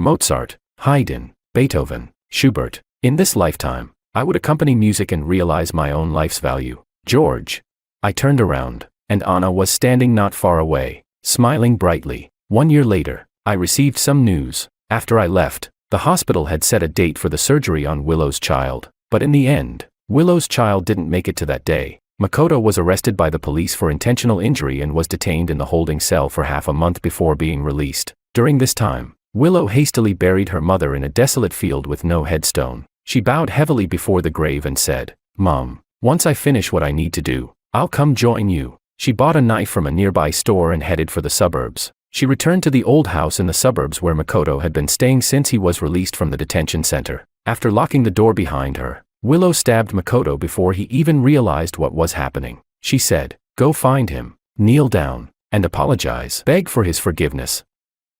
Mozart, Haydn, Beethoven, Schubert. In this lifetime, I would accompany music and realize my own life's value. "George." I turned around, and Anna was standing not far away, smiling brightly. 1 year later, I received some news. After I left, the hospital had set a date for the surgery on Willow's child. But in the end, Willow's child didn't make it to that day. Makoto was arrested by the police for intentional injury and was detained in the holding cell for half a month before being released. During this time, Willow hastily buried her mother in a desolate field with no headstone. She bowed heavily before the grave and said, "Mom, once I finish what I need to do, I'll come join you." She bought a knife from a nearby store and headed for the suburbs. She returned to the old house in the suburbs where Makoto had been staying since he was released from the detention center. After locking the door behind her, Willow stabbed Makoto before he even realized what was happening. She said, "Go find him, kneel down, and apologize. Beg for his forgiveness."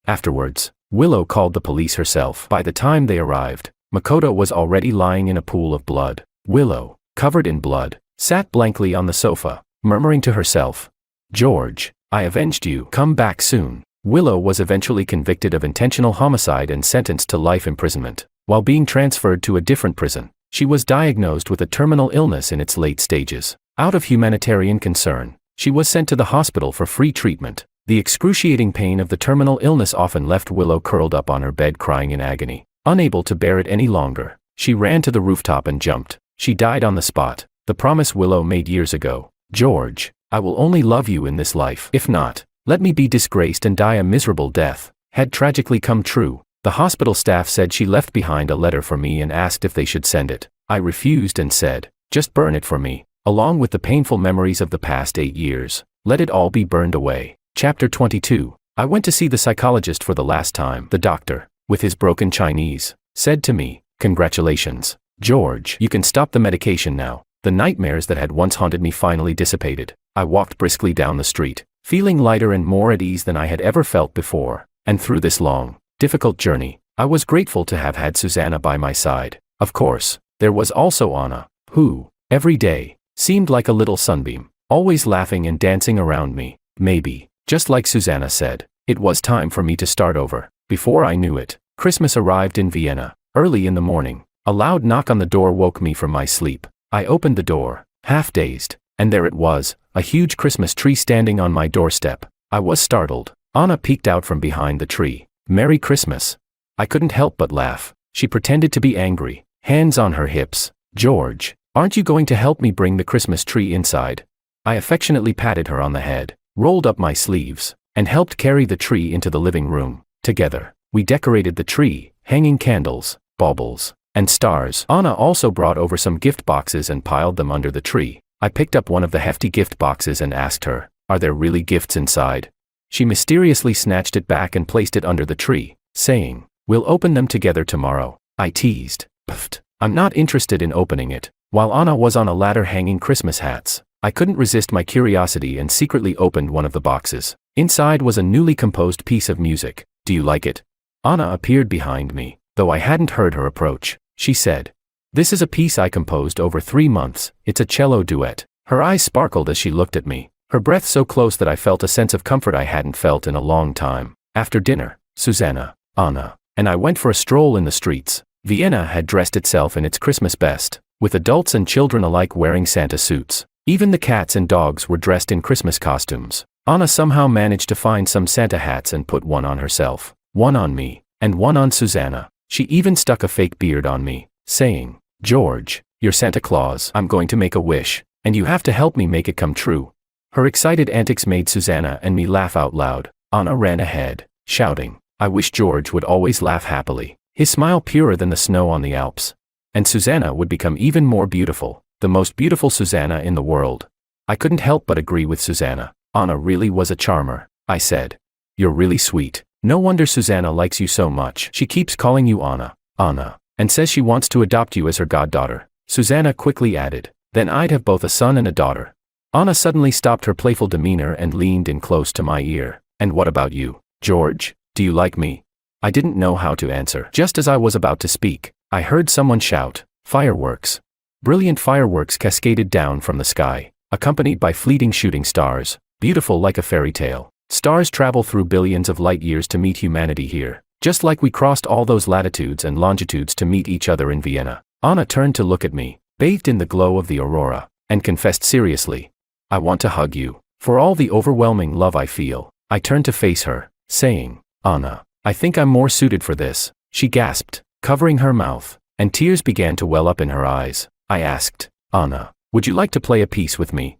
Afterwards, Willow called the police herself. By the time they arrived, Makoto was already lying in a pool of blood. Willow, covered in blood, sat blankly on the sofa, murmuring to herself, "George, I avenged you. Come back soon." Willow was eventually convicted of intentional homicide and sentenced to life imprisonment. While being transferred to a different prison, she was diagnosed with a terminal illness in its late stages. Out of humanitarian concern, she was sent to the hospital for free treatment. The excruciating pain of the terminal illness often left Willow curled up on her bed crying in agony. Unable to bear it any longer, she ran to the rooftop and jumped. She died on the spot. The promise Willow made years ago, "George, I will only love you in this life. If not, let me be disgraced and die a miserable death," had tragically come true. The hospital staff said she left behind a letter for me and asked if they should send it. I refused and said, "Just burn it for me, along with the painful memories of the past 8 years. Let it all be burned away." Chapter 22. I went to see the psychologist for the last time. The doctor, with his broken Chinese, said to me, "Congratulations, George. You can stop the medication now." The nightmares that had once haunted me finally dissipated. I walked briskly down the street, feeling lighter and more at ease than I had ever felt before. And through this long, difficult journey, I was grateful to have had Susanna by my side. Of course, there was also Anna, who, every day, seemed like a little sunbeam, always laughing and dancing around me. Maybe, just like Susanna said, it was time for me to start over. Before I knew it, Christmas arrived in Vienna. Early in the morning, a loud knock on the door woke me from my sleep. I opened the door, half dazed, and there it was, a huge Christmas tree standing on my doorstep. I was startled. Anna peeked out from behind the tree. "Merry Christmas." I couldn't help but laugh. She pretended to be angry, hands on her hips. "George, aren't you going to help me bring the Christmas tree inside?" I affectionately patted her on the head, rolled up my sleeves, and helped carry the tree into the living room. Together, we decorated the tree, hanging candles, baubles, and stars. Anna also brought over some gift boxes and piled them under the tree. I picked up one of the hefty gift boxes and asked her, "Are there really gifts inside?" She mysteriously snatched it back and placed it under the tree, saying, "We'll open them together tomorrow." I teased, "Pfft, I'm not interested in opening it." While Anna was on a ladder hanging Christmas hats, I couldn't resist my curiosity and secretly opened one of the boxes. Inside was a newly composed piece of music. "Do you like it?" Anna appeared behind me, though I hadn't heard her approach. She said, "This is a piece I composed over 3 months. It's a cello duet." Her eyes sparkled as she looked at me, her breath so close that I felt a sense of comfort I hadn't felt in a long time. After dinner, Susanna, Anna, and I went for a stroll in the streets. Vienna had dressed itself in its Christmas best, with adults and children alike wearing Santa suits. Even the cats and dogs were dressed in Christmas costumes. Anna somehow managed to find some Santa hats and put one on herself, one on me, and one on Susanna. She even stuck a fake beard on me, saying, "George, you're Santa Claus. I'm going to make a wish, and you have to help me make it come true." Her excited antics made Susanna and me laugh out loud. Anna ran ahead, shouting, "I wish George would always laugh happily, his smile purer than the snow on the Alps. And Susanna would become even more beautiful, the most beautiful Susanna in the world." I couldn't help but agree with Susanna. Anna really was a charmer, I said. "You're really sweet. No wonder Susanna likes you so much. She keeps calling you Anna, Anna, and says she wants to adopt you as her goddaughter." Susanna quickly added, "Then I'd have both a son and a daughter." Anna suddenly stopped her playful demeanor and leaned in close to my ear. "And what about you, George? Do you like me?" I didn't know how to answer. Just as I was about to speak, I heard someone shout, "Fireworks!" Brilliant fireworks cascaded down from the sky, accompanied by fleeting shooting stars, beautiful like a fairy tale. Stars travel through billions of light years to meet humanity here, just like we crossed all those latitudes and longitudes to meet each other in Vienna. Anna turned to look at me, bathed in the glow of the aurora, and confessed seriously, "I want to hug you." For all the overwhelming love I feel, I turned to face her, saying, "Anna, I think I'm more suited for this." She gasped, covering her mouth, and tears began to well up in her eyes. I asked, "Anna, would you like to play a piece with me?"